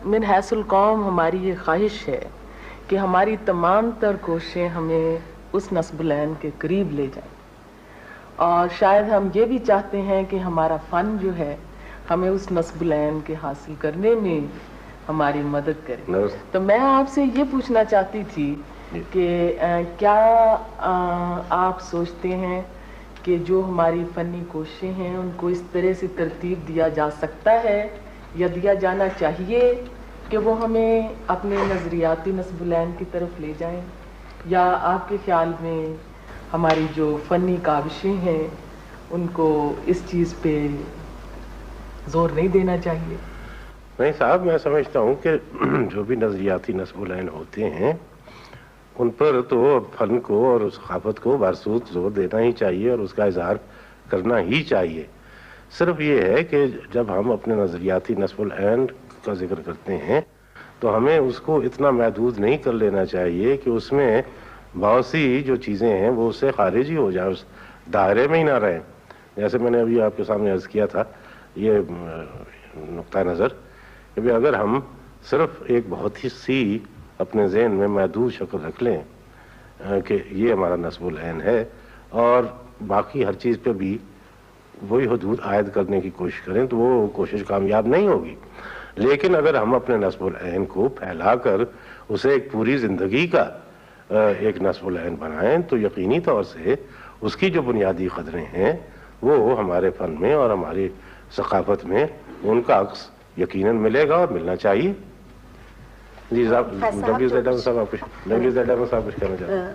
من حیث القوم ہماری یہ خواہش ہے کہ ہماری تمام تر کوششیں ہمیں اس نصب العین کے قریب لے جائیں، اور شاید ہم یہ بھی چاہتے ہیں کہ ہمارا فن جو ہے ہمیں اس نصب العین کے حاصل کرنے میں ہماری مدد کرے. تو میں آپ سے یہ پوچھنا چاہتی تھی کہ کیا آپ سوچتے ہیں کہ جو ہماری فنی کوششیں ہیں ان کو اس طرح سے ترتیب دیا جا سکتا ہے یا دیا جانا چاہیے کہ وہ ہمیں اپنے نظریاتی نصب العین کی طرف لے جائیں، یا آپ کے خیال میں ہماری جو فنی کاوشیں ہیں ان کو اس چیز پہ زور نہیں دینا چاہیے؟ نہیں صاحب، میں سمجھتا ہوں کہ جو بھی نظریاتی نصب العین ہوتے ہیں ان پر تو فن کو اور ثقافت کو بارسود زور دینا ہی چاہیے اور اس کا اظہار کرنا ہی چاہیے. صرف یہ ہے کہ جب ہم اپنے نظریاتی نصب العین کا ذکر کرتے ہیں تو ہمیں اس کو اتنا محدود نہیں کر لینا چاہیے کہ اس میں بہت سی جو چیزیں ہیں وہ اس سے خارج ہی ہو جائیں، اس دائرے میں ہی نہ رہیں. جیسے میں نے ابھی آپ کے سامنے عرض کیا تھا یہ نقطہ نظر کہ اگر ہم صرف ایک بہت ہی سی اپنے ذہن میں محدود شکل رکھ لیں کہ یہ ہمارا نصب العین ہے اور باقی ہر چیز پہ بھی وہی حدود عائد کرنے کی کوشش کریں تو وہ کوشش کامیاب نہیں ہوگی. لیکن اگر ہم اپنے نصب العین کو پھیلا کر اسے ایک پوری زندگی کا ایک نصب العین بنائیں تو یقینی طور سے اس کی جو بنیادی قدریں ہیں وہ ہمارے فن میں اور ہماری ثقافت میں ان کا عکس یقیناً ملے گا اور ملنا چاہیے. جی صاحب WZ صاحب کچھ کہنا چاہتے ہیں؟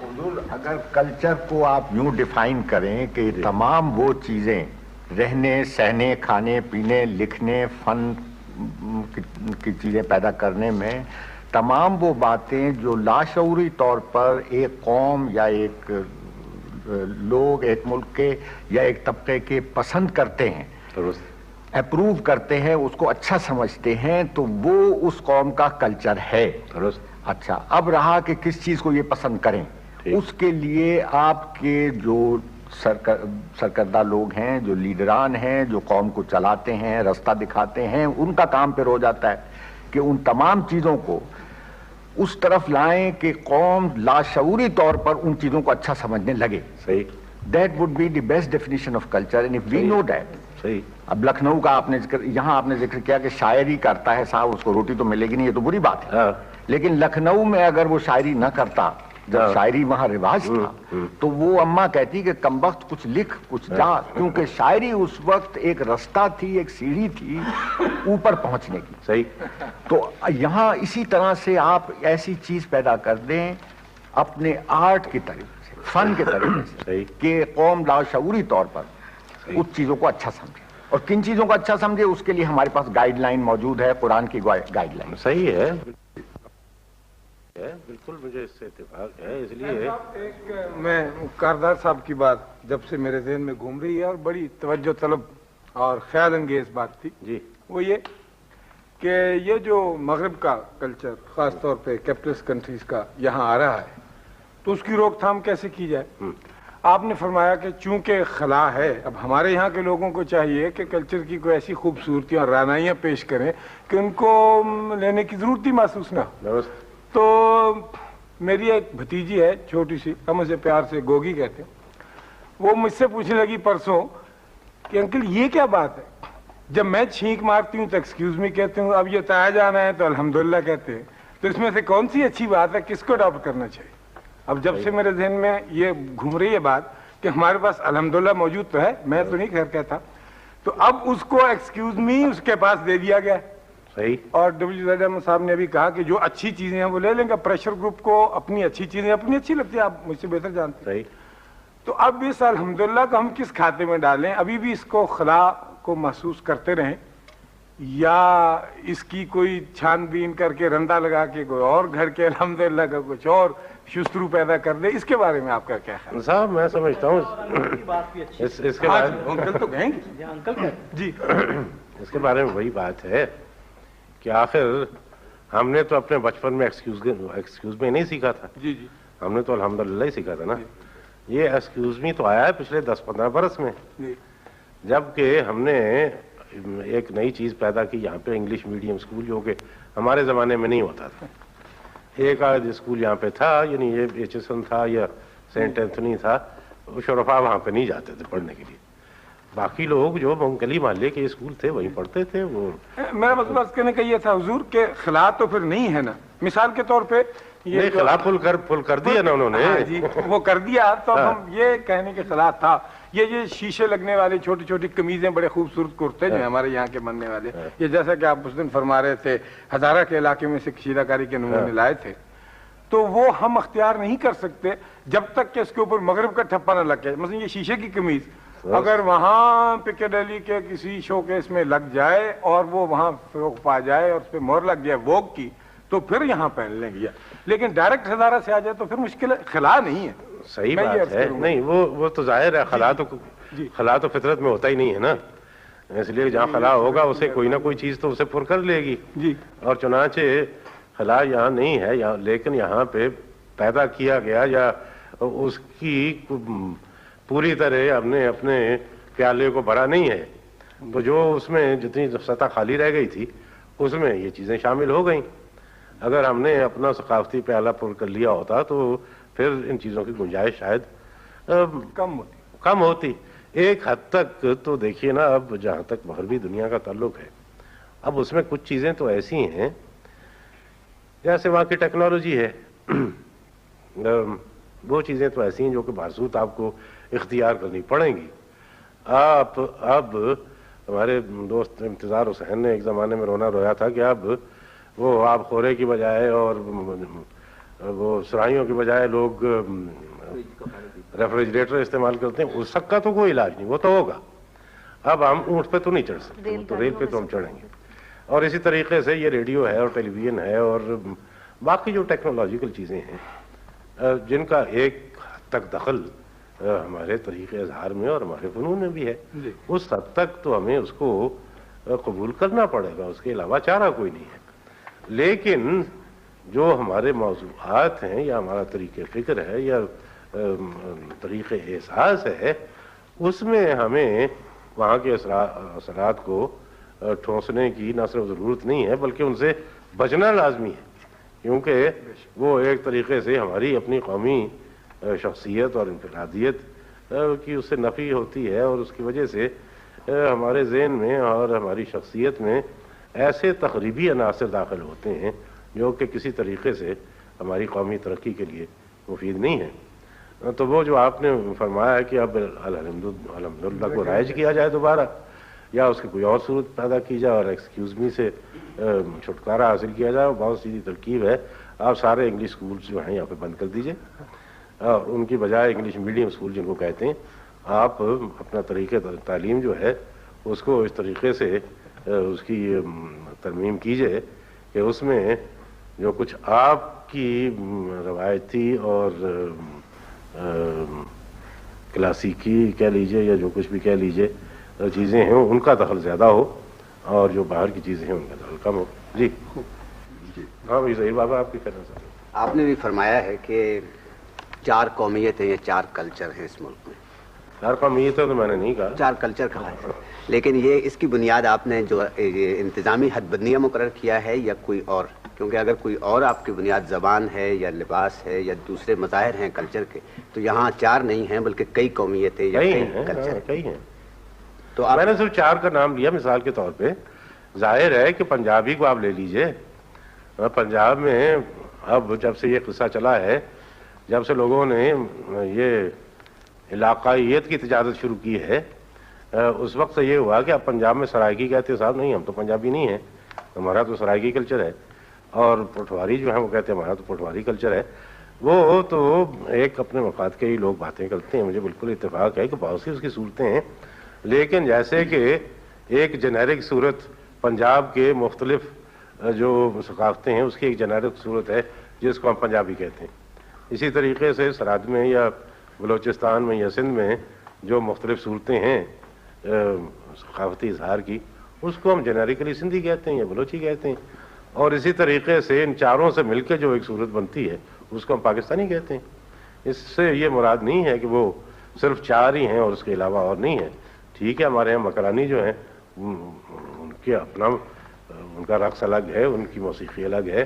حضور اگر کلچر کو آپ یوں ڈیفائن کریں کہ تمام وہ چیزیں رہنے سہنے کھانے پینے لکھنے فن کی چیزیں پیدا کرنے میں تمام وہ باتیں جو لاشعوری طور پر ایک قوم یا ایک لوگ ایک ملک کے یا ایک طبقے کے پسند کرتے ہیں اپروو کرتے ہیں اس کو اچھا سمجھتے ہیں تو وہ اس قوم کا کلچر ہے. اچھا اب رہا کہ کس چیز کو یہ پسند کریں اس کے لیے آپ کے جو سرکردہ لوگ ہیں جو لیڈران ہیں جو قوم کو چلاتے ہیں رستہ دکھاتے ہیں ان کا کام پھر ہو جاتا ہے کہ ان تمام چیزوں کو اس طرف لائیں کہ قوم لاشعوری طور پر ان چیزوں کو اچھا سمجھنے لگے. صحیح. That would be the best definition of culture and if we know that. صحیح. اب لکھنؤ کا آپ نے یہاں آپ نے ذکر کیا کہ شاعری کرتا ہے صاحب اس کو روٹی تو ملے گی نہیں یہ تو بری بات ہے لیکن لکھنؤ میں اگر وہ شاعری نہ کرتا جب شاعری وہاں رواج تھا تو وہ اماں کہتی کہ کمبخت کچھ لکھ کچھ جا کیونکہ شاعری اس وقت ایک رستہ تھی ایک سیڑھی تھی اوپر پہنچنے کی. صحیح. تو یہاں اسی طرح سے آپ ایسی چیز پیدا کر دیں اپنے آرٹ کی طریقے سے فن کے طریقے سے کہ قوم لاشعوری طور پر اس چیزوں کو اچھا سمجھے اور کن چیزوں کو اچھا سمجھے اس کے لیے ہمارے پاس گائیڈ لائن موجود ہے قرآن کی گائیڈ لائن. صحیح ہے بالکل مجھے اس سے اتفاق ہے. اس لیے میں کاردار صاحب کی بات جب سے میرے ذہن میں گھوم رہی ہے اور بڑی توجہ طلب اور خیال انگیز بات تھی جی وہ یہ کہ یہ جو مغرب کا کلچر خاص طور پہ کیپٹلسٹ کنٹریز کا یہاں آ رہا ہے تو اس کی روک تھام کیسے کی جائے. آپ نے فرمایا کہ چونکہ خلا ہے اب ہمارے یہاں کے لوگوں کو چاہیے کہ کلچر کی کوئی ایسی خوبصورتیاں اور رعنائیاں پیش کریں کہ ان کو لینے کی ضرورت ہی محسوس نہ ہو. تو میری ایک بھتیجی ہے چھوٹی سی ہم اسے پیار سے گوگی کہتے ہیں وہ مجھ سے پوچھنے لگی پرسوں کہ انکل یہ کیا بات ہے جب میں چھینک مارتی ہوں تو ایکسکیوز می کہتے ہوں اب یہ تایا جانا ہے تو الحمدللہ کہتے ہیں تو اس میں سے کون سی اچھی بات ہے کس کو اڈاپٹ کرنا چاہیے. اب جب سے میرے ذہن میں یہ گھوم رہی ہے بات کہ ہمارے پاس الحمدللہ موجود تو ہے میں تو نہیں خیر کہتا تو اب اس کو ایکسکیوز می اس کے پاس دے دیا گیا. صحیح. اور WZ احمد صاحب نے ابھی کہا کہ جو اچھی چیزیں ہیں وہ لے لیں گے پریشر گروپ کو اپنی اچھی چیزیں اپنی اچھی لگتی ہیں آپ مجھ سے بہتر جانتے ہیں. صحیح. تو اب اس الحمدللہ کو ہم کس کھاتے میں ڈالیں ابھی بھی اس کو خلا کو محسوس کرتے رہیں یا اس کی کوئی چھان بین کر کے رندہ لگا کے کوئی اور گھر کے الحمدللہ کا کچھ اور شسترو پیدا کر دے اس کے بارے میں آپ کا کیا خیال صاحب. میں سمجھتا ہوں اس کے بارے میں انکل تو کہیں گے جی اس کے بارے میں وہی بات ہے کہ آخر ہم نے تو اپنے بچپن میں ایکسکیوز میں نہیں سیکھا تھا. جی جی ہم نے تو الحمدللہ ہی سیکھا تھا نا. یہ ایکسکیوز می تو آیا ہے پچھلے 10-15 برس میں جبکہ ہم نے ایک نئی چیز پیدا کی یہاں پہ انگلش میڈیم اسکول جو کہ ہمارے زمانے میں نہیں ہوتا تھا. ایک آدھ اسکول یہاں پہ تھا یعنی یہ HSN تھا یا سینٹ اینتھنی تھا شرفا وہاں پہ نہیں جاتے تھے پڑھنے کے لیے. باقی لوگ جو گلی محلے کے اسکول تھے وہیں پڑھتے تھے. وہ میرا مطلب کہنے کا یہ تھا حضور کہ خلا تو پھر نہیں ہے نا مثال کے طور پہ یہ خلا پھل کر دیا نا انہوں نے جی وہ کر دیا تو ہم یہ کہنے کے خلاف تھا. یہ شیشے لگنے والے چھوٹی چھوٹی قمیضیں بڑے خوبصورت کرتے جو ہمارے یہاں کے بننے والے یہ جیسا کہ آپ اس دن فرما رہے تھے ہزارہ کے علاقے میں سے کشیدہ کاری کے نمونے لائے تھے تو وہ ہم اختیار نہیں کر سکتے جب تک کہ اس کے اوپر مغرب کا ٹھپا نہ لگ جائے. مثلا یہ شیشے کی قمیض اگر وہاں پکیڈیلی کے کسی شو کیس میں لگ جائے اور وہ وہاں فروغ پا جائے اور اس پہ مہر لگ جائے ووگ کی تو پھر یہاں پہن لیں گے لیکن ڈائریکٹ ہزارہ سے آ جائے تو پھر مشکل ہے. خلا نہیں ہے. صحیح بات ہے. نہیں وہ تو ظاہر ہے خلا تو فطرت میں ہوتا ہی نہیں ہے نا اس لیے جہاں خلا ہوگا اسے کوئی نہ کوئی چیز تو اسے پر کر لے گی جی. اور چنانچہ خلا یہاں نہیں ہے لیکن یہاں پہ پیدا کیا گیا یا اس کی پوری طرح ہم نے اپنے پیالے کو بھرا نہیں ہے تو جو اس میں جتنی سطح خالی رہ گئی تھی اس میں یہ چیزیں شامل ہو گئیں. اگر ہم نے اپنا ثقافتی پیالہ پر کر لیا ہوتا تو پھر ان چیزوں کی گنجائش شاید کم ہوتی. ایک حد تک تو دیکھیے نا اب جہاں تک مغربی دنیا کا تعلق ہے اب اس میں کچھ چیزیں تو ایسی ہیں جیسے وہاں کی ٹیکنالوجی ہے وہ چیزیں تو ایسی ہیں جو کہ بارسوت آپ کو اختیار کرنی پڑیں گی. آپ اب ہمارے دوست امتزار حسین نے ایک زمانے میں رونا رویا تھا کہ اب وہ آب خورے کی بجائے اور وہ سرائیوں کی بجائے لوگ ریفریجریٹر استعمال کرتے ہیں، اس کا تو کوئی علاج نہیں، وہ تو ہوگا۔ اب ہم اونٹ پہ تو نہیں چڑھ سکتے، تو ریل پہ تو ہم چڑھیں گے۔ اور اسی طریقے سے یہ ریڈیو ہے اور ٹیلی ویژن ہے اور باقی جو ٹیکنالوجیکل چیزیں ہیں جن کا ایک حد تک دخل ہمارے طریقے اظہار میں اور ہمارے فنون میں بھی ہے، اس حد تک تو ہمیں اس کو قبول کرنا پڑے گا، اس کے علاوہ چارہ کوئی نہیں ہے۔ لیکن جو ہمارے موضوعات ہیں یا ہمارا طریقہ فکر ہے یا طریقہ احساس ہے، اس میں ہمیں وہاں کے اثرات کو ٹھونسنے کی نہ صرف ضرورت نہیں ہے بلکہ ان سے بچنا لازمی ہے، کیونکہ وہ ایک طریقے سے ہماری اپنی قومی شخصیت اور انفرادیت کی اس سے نفی ہوتی ہے، اور اس کی وجہ سے ہمارے ذہن میں اور ہماری شخصیت میں ایسے تخریبی عناصر داخل ہوتے ہیں جو کہ کسی طریقے سے ہماری قومی ترقی کے لیے مفید نہیں ہے۔ تو وہ جو آپ نے فرمایا کہ اب الحمدللہ کو رائج کیا جائے دوبارہ، یا اس کی کوئی اور صورت پیدا کی جائے اور ایکسکیوز می سے چھٹکارا حاصل کیا جائے، وہ بہت سیدھی ترکیب ہے۔ آپ سارے انگلش سکولز جو ہیں یہاں پہ بند کر دیجئے، اور ان کی بجائے انگلش میڈیم سکول جن کو کہتے ہیں، آپ اپنا طریقہ تعلیم جو ہے اس کو اس طریقے سے اس کی ترمیم کیجئے کہ اس میں جو کچھ آپ کی روایتی اور کلاسیکی کہہ لیجئے یا جو کچھ بھی کہہ لیجئے چیزیں ہیں ان کا دخل زیادہ ہو، اور جو باہر کی چیزیں ہیں ان کا دخل کم ہو۔ جی ہاں بھائی ظہیر بابا، آپ کی کہنا چاہتے ہیں؟ آپ نے بھی فرمایا ہے کہ 4 قومیتیں یا 4 کلچر ہیں اس ملک میں۔ 4 قومیتیں تو میں نے نہیں کہا، 4 کلچر کہا ہے، لیکن یہ اس کی بنیاد آپ نے جو انتظامی حد بندیاں مقرر کیا ہے یا کوئی اور؟ کیونکہ اگر کوئی اور آپ کی بنیاد زبان ہے یا لباس ہے یا دوسرے مظاہر ہیں کلچر کے، تو یہاں 4 نہیں ہیں بلکہ کئی قومیتیں یا کئی کلچر کئی ہیں۔ تو میں نے صرف 4 کا نام لیا مثال کے طور پہ۔ ظاہر ہے کہ پنجابی کو آپ لے لیجئے، پنجاب میں اب جب سے یہ قصہ چلا ہے، جب سے لوگوں نے یہ علاقائیت کی تجارت شروع کی ہے، اس وقت سے یہ ہوا کہ اب پنجاب میں سرائیکی کہتے ہیں صاحب نہیں ہم تو پنجابی نہیں ہیں، ہمارا تو سرائیکی کلچر ہے، اور پٹواری جو ہیں وہ کہتے ہیں ہمارا تو پٹواری کلچر ہے۔ وہ تو ایک اپنے مفاد کے ہی لوگ باتیں کرتے ہیں، مجھے بالکل اتفاق ہے کہ بہت سی اس کی صورتیں ہیں، لیکن جیسے کہ ایک جنیرک صورت پنجاب کے مختلف جو ثقافتیں ہیں اس کی ایک جنیرک صورت ہے جس کو ہم پنجابی کہتے ہیں، اسی طریقے سے سرحد میں یا بلوچستان میں یا سندھ میں جو مختلف صورتیں ہیں ثقافتی اظہار کی، اس کو ہم جنیرکلی سندھی کہتے ہیں یا بلوچی کہتے ہیں، اور اسی طریقے سے ان 4 سے مل کے جو ایک صورت بنتی ہے اس کو ہم پاکستانی کہتے ہیں۔ اس سے یہ مراد نہیں ہے کہ وہ صرف 4 ہی ہیں اور اس کے علاوہ اور نہیں ہے۔ ٹھیک ہے، ہمارے یہاں مکرانی جو ہیں ان کے اپنا ان کا رقص الگ ہے، ان کی موسیقی الگ ہے،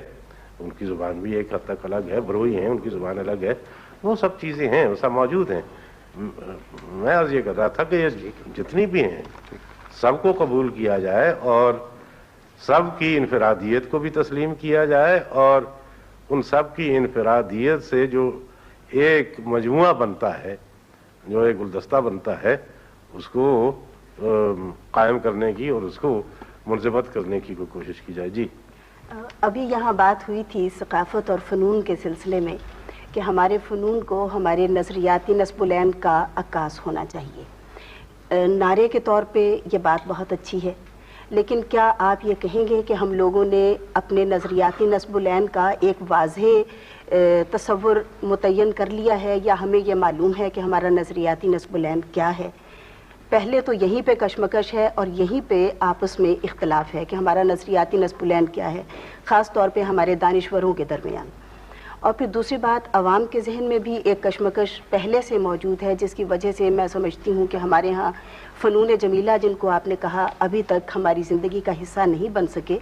ان کی زبان بھی ایک حد تک الگ ہے، بروئی ہیں ان کی زبان الگ ہے، وہ سب چیزیں ہیں، وہ سب موجود ہیں۔ میں عرض یہ کر رہا تھا کہ یہ جتنی بھی ہیں سب کو قبول کیا جائے اور سب کی انفرادیت کو بھی تسلیم کیا جائے، اور ان سب کی انفرادیت سے جو ایک مجموعہ بنتا ہے، جو ایک گلدستہ بنتا ہے، اس کو قائم کرنے کی اور اس کو منضبط کرنے کی کوئی کوشش کی جائے۔ جی ابھی یہاں بات ہوئی تھی ثقافت اور فنون کے سلسلے میں کہ ہمارے فنون کو ہمارے نظریاتی نصب العین کا عکاس ہونا چاہیے۔ نعرے کے طور پہ یہ بات بہت اچھی ہے، لیکن کیا آپ یہ کہیں گے کہ ہم لوگوں نے اپنے نظریاتی نصب العین کا ایک واضح تصور متعین کر لیا ہے، یا ہمیں یہ معلوم ہے کہ ہمارا نظریاتی نصب العین کیا ہے؟ پہلے تو یہیں پہ کشمکش ہے اور یہیں پہ آپس میں اختلاف ہے کہ ہمارا نظریاتی نصب العین کیا ہے، خاص طور پہ ہمارے دانشوروں کے درمیان۔ اور پھر دوسری بات، عوام کے ذہن میں بھی ایک کشمکش پہلے سے موجود ہے، جس کی وجہ سے میں سمجھتی ہوں کہ ہمارے ہاں فنون جمیلہ جن کو آپ نے کہا ابھی تک ہماری زندگی کا حصہ نہیں بن سکے،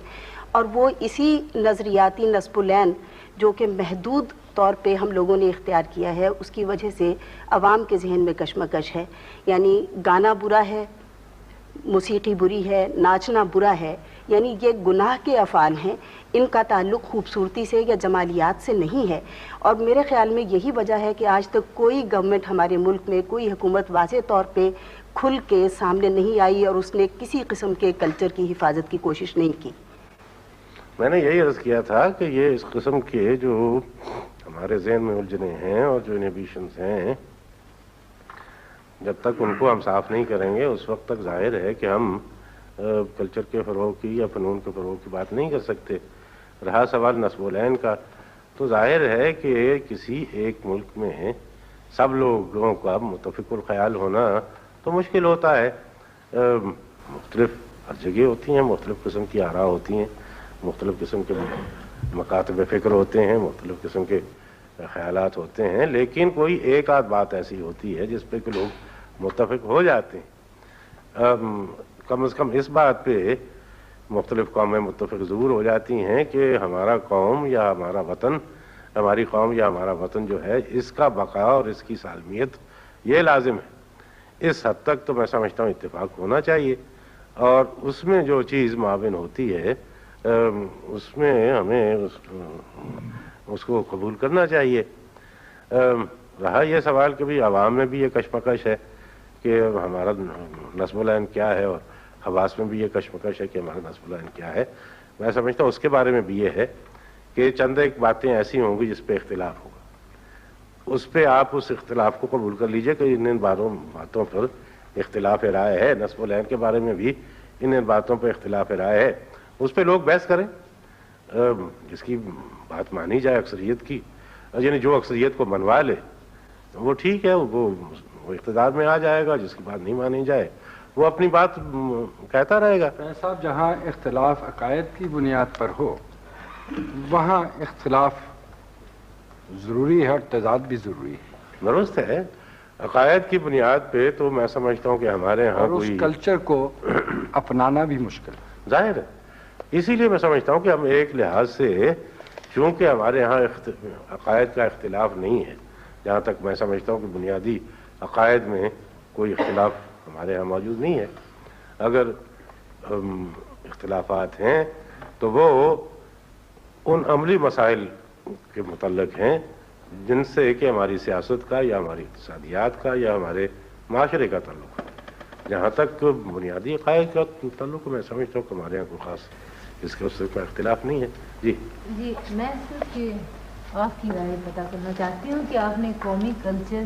اور وہ اسی نظریاتی نصب العین جو کہ محدود طور پہ ہم لوگوں نے اختیار کیا ہے، اس کی وجہ سے عوام کے ذہن میں کشمکش ہے۔ یعنی گانا برا ہے، موسیقی بری ہے، ناچنا برا ہے، یعنی یہ گناہ کے افعال ہیں، ان کا تعلق خوبصورتی سے یا جمالیات سے نہیں ہے۔ اور میرے خیال میں یہی وجہ ہے کہ آج تک کوئی گورنمنٹ ہمارے ملک میں، کوئی حکومت واضح طور پہ کھل کے سامنے نہیں آئی اور اس نے کسی قسم کے کلچر کی حفاظت کی کوشش نہیں کی۔ میں نے یہی عرض کیا تھا کہ یہ اس قسم کے جو ہمارے ذہن میں الجھنے ہیں اور جو انہیبیشنز ہیں، جب تک ان کو ہم صاف نہیں کریں گے اس وقت تک ظاہر ہے کہ ہم کلچر کے فروغ کی یا فنون کے فروغ کی بات نہیں کر سکتے۔ رہا سوال نصب العین کا، تو ظاہر ہے کہ کسی ایک ملک میں سب لوگوں کا متفق الخیال ہونا تو مشکل ہوتا ہے۔ مختلف ہر جگہ ہوتی ہیں، مختلف قسم کی آراء ہوتی ہیں، مختلف قسم کے مکاتب فکر ہوتے ہیں، مختلف قسم کے خیالات ہوتے ہیں، لیکن کوئی ایک آدھ بات ایسی ہوتی ہے جس پہ کہ لوگ متفق ہو جاتے ہیں۔ کم از کم اس بات پہ مختلف قومیں متفق ضرور ہو جاتی ہیں کہ ہمارا قوم یا ہمارا وطن، ہماری قوم یا ہمارا وطن جو ہے، اس کا بقا اور اس کی سالمیت یہ لازم ہے۔ اس حد تک تو میں سمجھتا ہوں اتفاق ہونا چاہیے، اور اس میں جو چیز معاون ہوتی ہے اس میں ہمیں اس کو قبول کرنا چاہیے۔ رہا یہ سوال کہ بھی عوام میں بھی یہ کشمکش ہے کہ ہمارا نصب العین کیا ہے، اور حواس میں بھی یہ کشمکش ہے کہ ہمارا نصب العین کیا ہے، میں سمجھتا ہوں اس کے بارے میں بھی یہ ہے کہ چند ایک باتیں ایسی ہوں گی جس پہ اختلاف ہوگا، اس پہ آپ اس اختلاف کو قبول کر لیجئے کہ ان باتوں پر اختلاف رائے ہے۔ نصب العین کے بارے میں بھی ان باتوں پہ اختلاف رائے ہے، اس پہ لوگ بحث کریں، جس کی بات مانی جائے اکثریت کی، یعنی جو اکثریت کو منوا لے وہ ٹھیک ہے، وہ اقتدار میں آ جائے گا، جس کی بات نہیں مانی جائے وہ اپنی بات کہتا رہے گا۔ صاحب، جہاں اختلاف عقائد کی بنیاد پر ہو وہاں اختلاف ضروری ہے اور تضاد بھی ضروری ہے۔ درست ہے، عقائد کی بنیاد پہ تو میں سمجھتا ہوں کہ ہمارے ہاں اور اس کلچر کو اپنانا بھی مشکل ہے، ظاہر ہے۔ اسی لیے میں سمجھتا ہوں کہ ہم ایک لحاظ سے، چونکہ ہمارے ہاں عقائد کا اختلاف نہیں ہے، جہاں تک میں سمجھتا ہوں کہ بنیادی عقائد میں کوئی اختلاف ہمارے ہاں موجود نہیں ہے، اگر اختلافات ہیں تو وہ ان عملی مسائل کے متعلق ہیں جن سے کہ ہماری سیاست کا یا ہماری اقتصادیات کا یا ہمارے معاشرے کا تعلق ہے۔ جہاں تک بنیادی عقائد کا تعلق میں سمجھتا ہوں کہ ہمارے یہاں کوئی خاص اس کے اس سے کوئی اختلاف نہیں ہے۔ جی میں صرف آپ کی رائے پتہ کرنا چاہتی ہوں کہ آپ نے قومی کلچر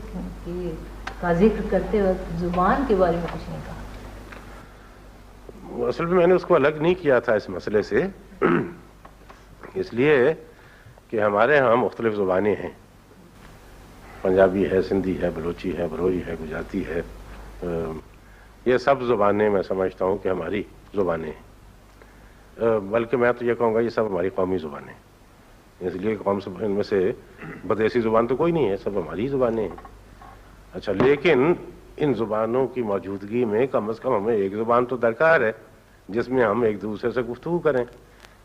کا ذکر کرتے وقت زبان کے بارے میں کچھ نہیں کہا۔ اصل میں نے اس کو الگ نہیں کیا تھا اس مسئلے سے، اس لیے کہ ہمارے ہاں مختلف زبانیں ہیں، پنجابی ہے، سندھی ہے، بلوچی ہے، بروئی ہے، گجراتی ہے، یہ سب زبانیں میں سمجھتا ہوں کہ ہماری زبانیں ہیں، بلکہ میں تو یہ کہوں گا یہ سب ہماری قومی زبانیں ہیں، اس لیے قوم ان میں سے بدیسی زبان تو کوئی نہیں ہے، سب ہماری زبانیں ہیں۔ اچھا، لیکن ان زبانوں کی موجودگی میں کم از کم ہمیں ایک زبان تو درکار ہے جس میں ہم ایک دوسرے سے گفتگو کریں،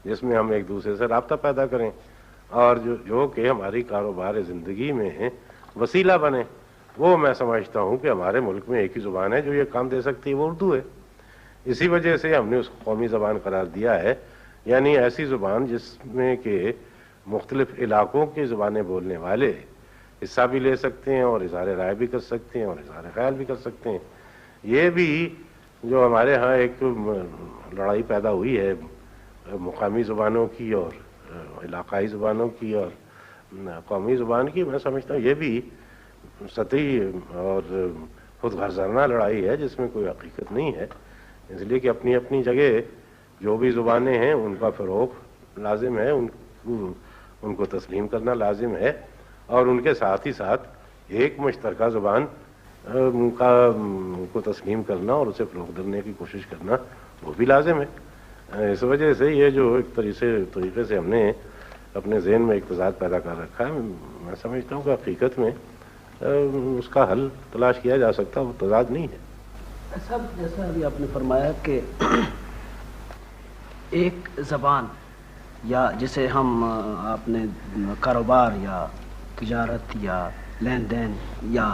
جس میں ہم ایک دوسرے سے رابطہ پیدا کریں، اور جو کہ ہماری کاروبار زندگی میں وسیلہ بنے۔ وہ میں سمجھتا ہوں کہ ہمارے ملک میں ایک ہی زبان ہے جو یہ کام دے سکتی ہے، وہ اردو ہے۔ اسی وجہ سے ہم نے اس کو قومی زبان قرار دیا ہے، یعنی ایسی زبان جس میں کہ مختلف علاقوں کی زبانیں بولنے والے حصہ بھی لے سکتے ہیں اور اظہار رائے بھی کر سکتے ہیں اور اظہار خیال بھی کر سکتے ہیں۔ یہ بھی جو ہمارے ہاں ایک لڑائی پیدا ہوئی ہے مقامی زبانوں کی اور علاقائی زبانوں کی اور قومی زبان کی، میں سمجھتا ہوں یہ بھی سطحی اور خود غرضانہ لڑائی ہے جس میں کوئی حقیقت نہیں ہے، اس لیے کہ اپنی اپنی جگہ جو بھی زبانیں ہیں ان کا فروغ لازم ہے، ان کو تسلیم کرنا لازم ہے، اور ان کے ساتھ ہی ساتھ ایک مشترکہ زبان کو تسلیم کرنا اور اسے فروغ دینے کی کوشش کرنا وہ بھی لازم ہے۔ اس وجہ سے یہ جو ایک طریقے سے ہم نے اپنے ذہن میں ایک تضاد پیدا کر رکھا ہے، میں سمجھتا ہوں کہ حقیقت میں اس کا حل تلاش کیا جا سکتا، وہ تضاد نہیں ہے۔ صاحب، جیسا ابھی آپ نے فرمایا کہ ایک زبان یا جسے ہم آپ نے کاروبار یا تجارت یا لین دین یا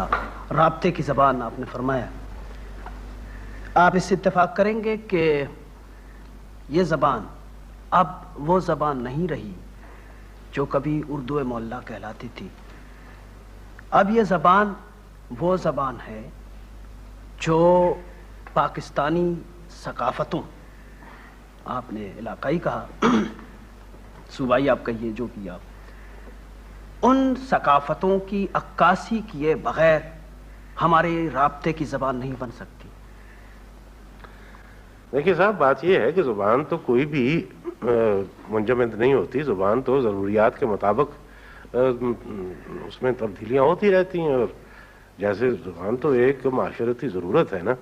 رابطے کی زبان آپ نے فرمایا، آپ اس سے اتفاق کریں گے کہ یہ زبان اب وہ زبان نہیں رہی جو کبھی اردو معلیٰ کہلاتی تھی۔ اب یہ زبان وہ زبان ہے جو پاکستانی ثقافتوں، آپ نے علاقائی کہا، صوبائی آپ کہیے جو بھی آپ، ان ثقافتوں کی عکاسی کیے بغیر ہمارے رابطے کی زبان نہیں بن سکتی؟ دیکھیے صاحب، بات یہ ہے کہ زبان تو کوئی بھی منجمد نہیں ہوتی، زبان تو ضروریات کے مطابق اس میں تبدیلیاں ہوتی رہتی ہیں، اور جیسے زبان تو ایک معاشرتی ضرورت ہے نا،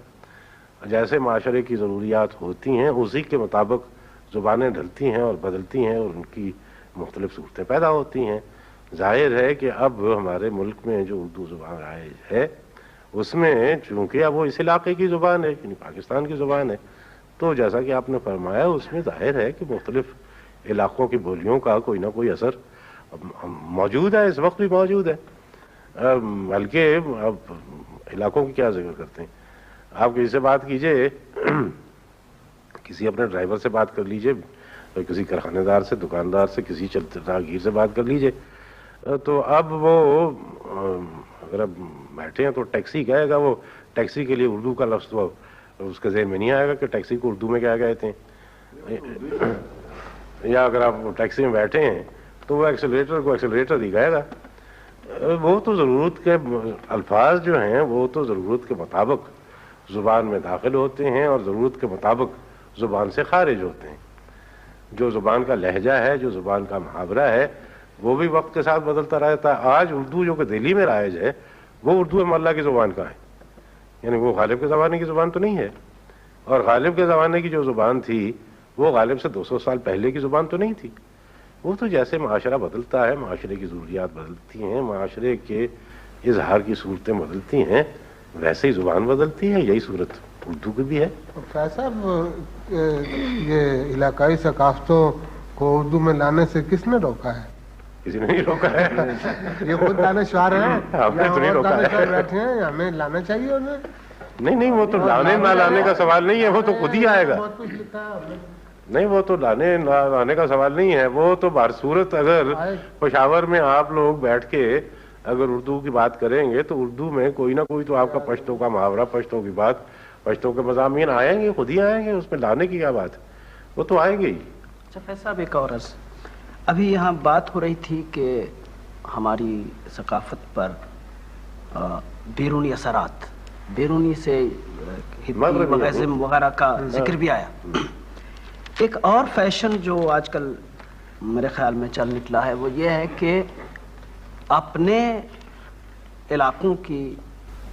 جیسے معاشرے کی ضروریات ہوتی ہیں اسی کے مطابق زبانیں ڈھلتی ہیں اور بدلتی ہیں، اور ان کی مختلف صورتیں پیدا ہوتی ہیں۔ ظاہر ہے کہ اب ہمارے ملک میں جو اردو زبان رائج ہے اس میں چونکہ اب وہ اس علاقے کی زبان ہے، یعنی پاکستان کی زبان ہے، تو جیسا کہ آپ نے فرمایا اس میں ظاہر ہے کہ مختلف علاقوں کی بولیوں کا کوئی نہ کوئی اثر موجود ہے، اس وقت بھی موجود ہے۔ بلکہ اب علاقوں کی کیا ذکر کرتے ہیں، آپ کسی سے بات کیجئے، کسی اپنے ڈرائیور سے بات کر لیجئے، کسی کارخانے دار سے، دکاندار سے، کسی راہگیر سے بات کر لیجئے، تو اب وہ اگر اب بیٹھے ہیں تو ٹیکسی کہے گا، وہ ٹیکسی کے لیے اردو کا لفظ تو اس کے ذہن میں نہیں آئے گا کہ ٹیکسی کو اردو میں کیا کہتے ہیں، یا اگر آپ ٹیکسی میں بیٹھے ہیں تو وہ ایکسیلریٹر کو ایکسیلریٹر ہی کہے گا۔ وہ تو ضرورت کے الفاظ جو ہیں وہ تو ضرورت کے مطابق زبان میں داخل ہوتے ہیں اور ضرورت کے مطابق زبان سے خارج ہوتے ہیں۔ جو زبان کا لہجہ ہے، جو زبان کا محاورہ ہے، وہ بھی وقت کے ساتھ بدلتا رہتا ہے۔ آج اردو جو کہ دہلی میں رائج ہے وہ اردو محلہ کی زبان کا ہے، یعنی وہ غالب کے زمانے کی زبان تو نہیں ہے، اور غالب کے زمانے کی جو زبان تھی وہ غالب سے 200 سال پہلے کی زبان تو نہیں تھی۔ وہ تو جیسے معاشرہ بدلتا ہے، معاشرے کی ضروریات بدلتی ہیں، معاشرے کے اظہار کی صورتیں بدلتی ہیں، ویسے ہی زبان بدلتی ہے۔ یہی صورت اردو کی بھی ہے۔ فیض صاحب، یہ علاقائی ثقافتوں کو اردو میں لانے سے کس نے روکا ہے؟ کسی نے نہیں روکا ہے، یہ خود دانشور ہیں، ہم نے تو نہیں روکا ہے، بیٹھے ہیں، ہمیں لانا چاہیے انہیں۔ نہیں، وہ تو لانے نہ لانے کا سوال نہیں ہے، وہ تو خود ہی آئے گا۔ نہیں، وہ تو لانے نہ لانے کا سوال نہیں ہے، وہ تو بہر صورت اگر پشاور میں آپ لوگ بیٹھ کے اگر اردو کی بات کریں گے تو اردو میں کوئی نہ کوئی تو آپ کا پشتوں کا محاورہ، پشتوں کی بات، پشتوں کے مضامین آئیں گے، خود ہی آئیں گے، اس میں لانے کی کیا بات ہے، وہ تو آئیں گے ہی۔ اچھا فیض صاحب، ایک اور عرض، ابھی یہاں بات ہو رہی تھی کہ ہماری ثقافت پر بیرونی اثرات، بیرونی سے مغربزم وغیرہ کا ذکر بھی آیا۔ ایک اور فیشن جو آج کل میرے خیال میں چل نکلا ہے وہ یہ ہے کہ اپنے علاقوں کی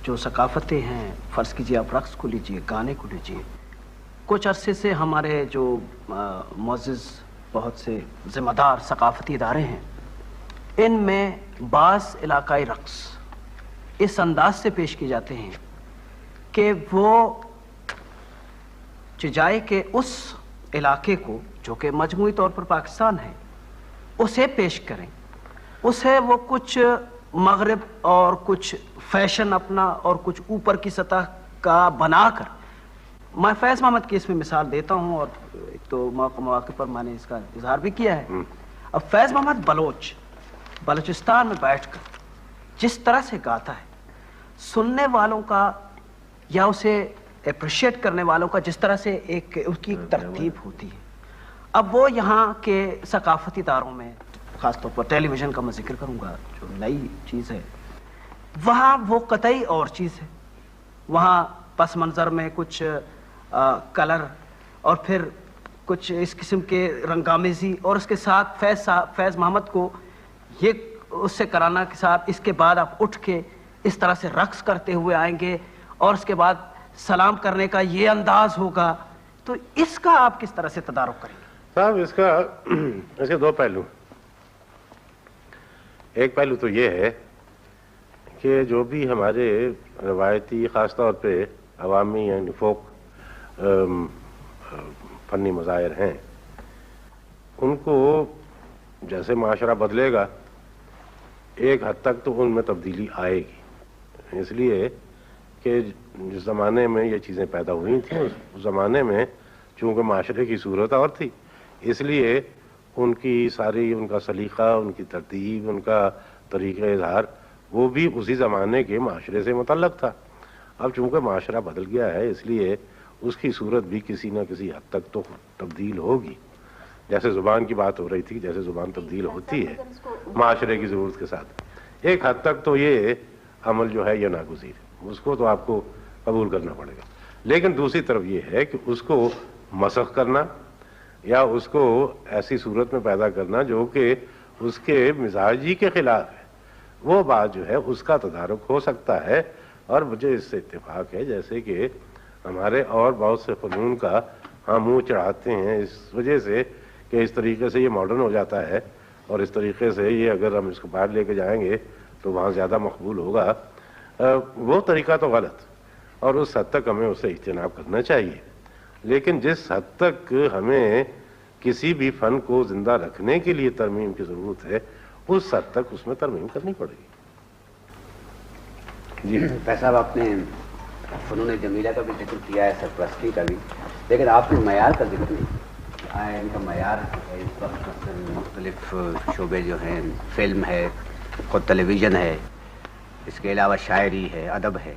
جو ثقافتیں ہیں، فرض کیجیے آپ رقص کو لیجیے، گانے کو لیجیے، کچھ عرصے سے ہمارے جو معزز بہت سے ذمہ دار ثقافتی ادارے ہیں، ان میں بعض علاقائی رقص اس انداز سے پیش کیے جاتے ہیں کہ وہ چجائے کہ اس علاقے کو جو کہ مجموعی طور پر پاکستان ہے اسے پیش کریں، اسے وہ کچھ مغرب اور کچھ فیشن اپنا اور کچھ اوپر کی سطح کا بنا کر، میں فیض محمد کی اس میں مثال دیتا ہوں، اور ایک تو مواقع پر میں نے اس کا اظہار بھی کیا ہے۔ اب فیض محمد بلوچستان میں بیٹھ کر جس طرح سے گاتا ہے، سننے والوں کا یا اسے اپریشیٹ کرنے والوں کا جس طرح سے ایک اس کی ترتیب ہوتی ہے، اب وہ یہاں کے ثقافتی اداروں میں، خاص طور پر ٹیلی ویژن کا میں ذکر کروں گا جو نئی چیز ہے، وہاں وہ قطعی اور چیز ہے، وہاں پس منظر میں کچھ کلر اور پھر کچھ اس قسم کے رنگامیزی، اور اس کے ساتھ فیض محمد کو یہ اس سے کرانا کے ساتھ اس کے بعد آپ اٹھ کے اس طرح سے رقص کرتے ہوئے آئیں گے اور اس کے بعد سلام کرنے کا یہ انداز ہوگا، تو اس کا آپ کس طرح سے تدارک کریں گے؟ صاحب اس کے دو پہلو، ایک پہلو تو یہ ہے کہ جو بھی ہمارے روایتی خاص طور پہ عوامی یعنی فوک فنی مظاہر ہیں، ان کو جیسے معاشرہ بدلے گا ایک حد تک تو ان میں تبدیلی آئے گی، اس لیے کہ جس زمانے میں یہ چیزیں پیدا ہوئی تھیں اس زمانے میں چونکہ معاشرے کی صورت اور تھی، اس لیے ان کی ساری ان کا سلیقہ، ان کی ترتیب، ان کا طریقہ اظہار وہ بھی اسی زمانے کے معاشرے سے متعلق تھا۔ اب چونکہ معاشرہ بدل گیا ہے اس لیے اس کی صورت بھی کسی نہ کسی حد تک تو تبدیل ہوگی، جیسے زبان کی بات ہو رہی تھی، جیسے زبان تبدیل ہوتی ہے معاشرے کی ضرورت کے ساتھ، ایک حد تک تو یہ عمل جو ہے یہ ناگزیر ہے، اس کو تو آپ کو قبول کرنا پڑے گا. لیکن دوسری طرف یہ ہے کہ اس کو مسخ کرنا یا اس کو ایسی صورت میں پیدا کرنا جو کہ اس کے مزاجی کے خلاف ہے، وہ بات جو ہے اس کا تدارک ہو سکتا ہے. اور مجھے اس سے اتفاق ہے جیسے کہ ہمارے اور بہت سے فنون کا ہم منہ چڑھاتے ہیں اس وجہ سے کہ اس طریقے سے یہ ماڈرن ہو جاتا ہے اور اس طریقے سے یہ اگر ہم اس کو باہر لے کے جائیں گے تو وہاں زیادہ مقبول ہوگا. وہ طریقہ تو غلط، اور اس حد تک ہمیں اسے اجتناب کرنا چاہیے. لیکن جس حد تک ہمیں کسی بھی فن کو زندہ رکھنے کے لیے ترمیم کی ضرورت ہے اس حد تک اس میں ترمیم کرنی پڑے گی. جی فیض صاحب، آپ نے فنون جمیلہ کا بھی ذکر کیا ہے، سرپرستی کا بھی، لیکن آپ نے معیار کا ذکر نہیں کیا. ان کا معیار ہے اس وقت مختلف شعبے جو ہیں، فلم ہے، خود ٹیلی ویژن ہے، اس کے علاوہ شاعری ہے، ادب ہے،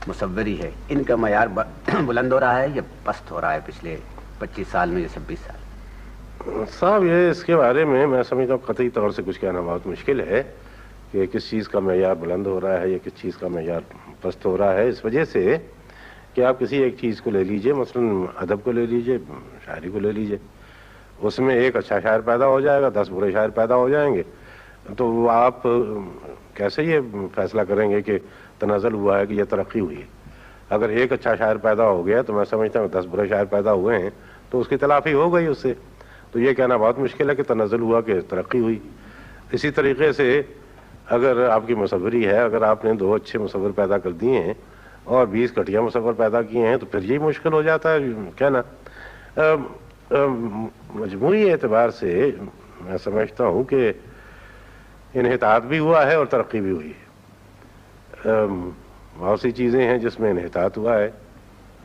مصوری ہے، ان کا معیار بلند ہو رہا ہے یا پست ہو رہا ہے پچھلے 25 سال میں یا 26 سال؟ صاحب یہ اس کے بارے میں میں سمجھتا ہوں قطعی طور سے کچھ کہنا بہت مشکل ہے کہ کس چیز کا معیار بلند ہو رہا ہے یا کس چیز کا معیار پست ہو رہا ہے. اس وجہ سے کہ آپ کسی ایک چیز کو لے لیجئے، مثلا ادب کو لے لیجئے، شاعری کو لے لیجئے، اس میں ایک اچھا شاعر پیدا ہو جائے گا، 10 برے شاعر پیدا ہو جائیں گے، تو آپ کیسے یہ فیصلہ کریں گے کہ تنزل ہوا ہے کہ یہ ترقی ہوئی ہے؟ اگر ایک اچھا شاعر پیدا ہو گیا تو میں سمجھتا ہوں 10 برے شاعر پیدا ہوئے ہیں تو اس کی تلافی ہو گئی اس سے. تو یہ کہنا بہت مشکل ہے کہ تنزل ہوا کہ ترقی ہوئی. اسی طریقے سے اگر آپ کی مصوری ہے، اگر آپ نے 2 اچھے مصور پیدا کر دیے ہیں اور 20 گھٹیا مصور پیدا کیے ہیں تو پھر یہی مشکل ہو جاتا ہے کہنا. مجموعی اعتبار سے میں سمجھتا ہوں کہ انحطاط بھی ہوا ہے اور ترقی بھی ہوئی ہے. بہت سی چیزیں ہیں جس میں انحطاط ہوا ہے.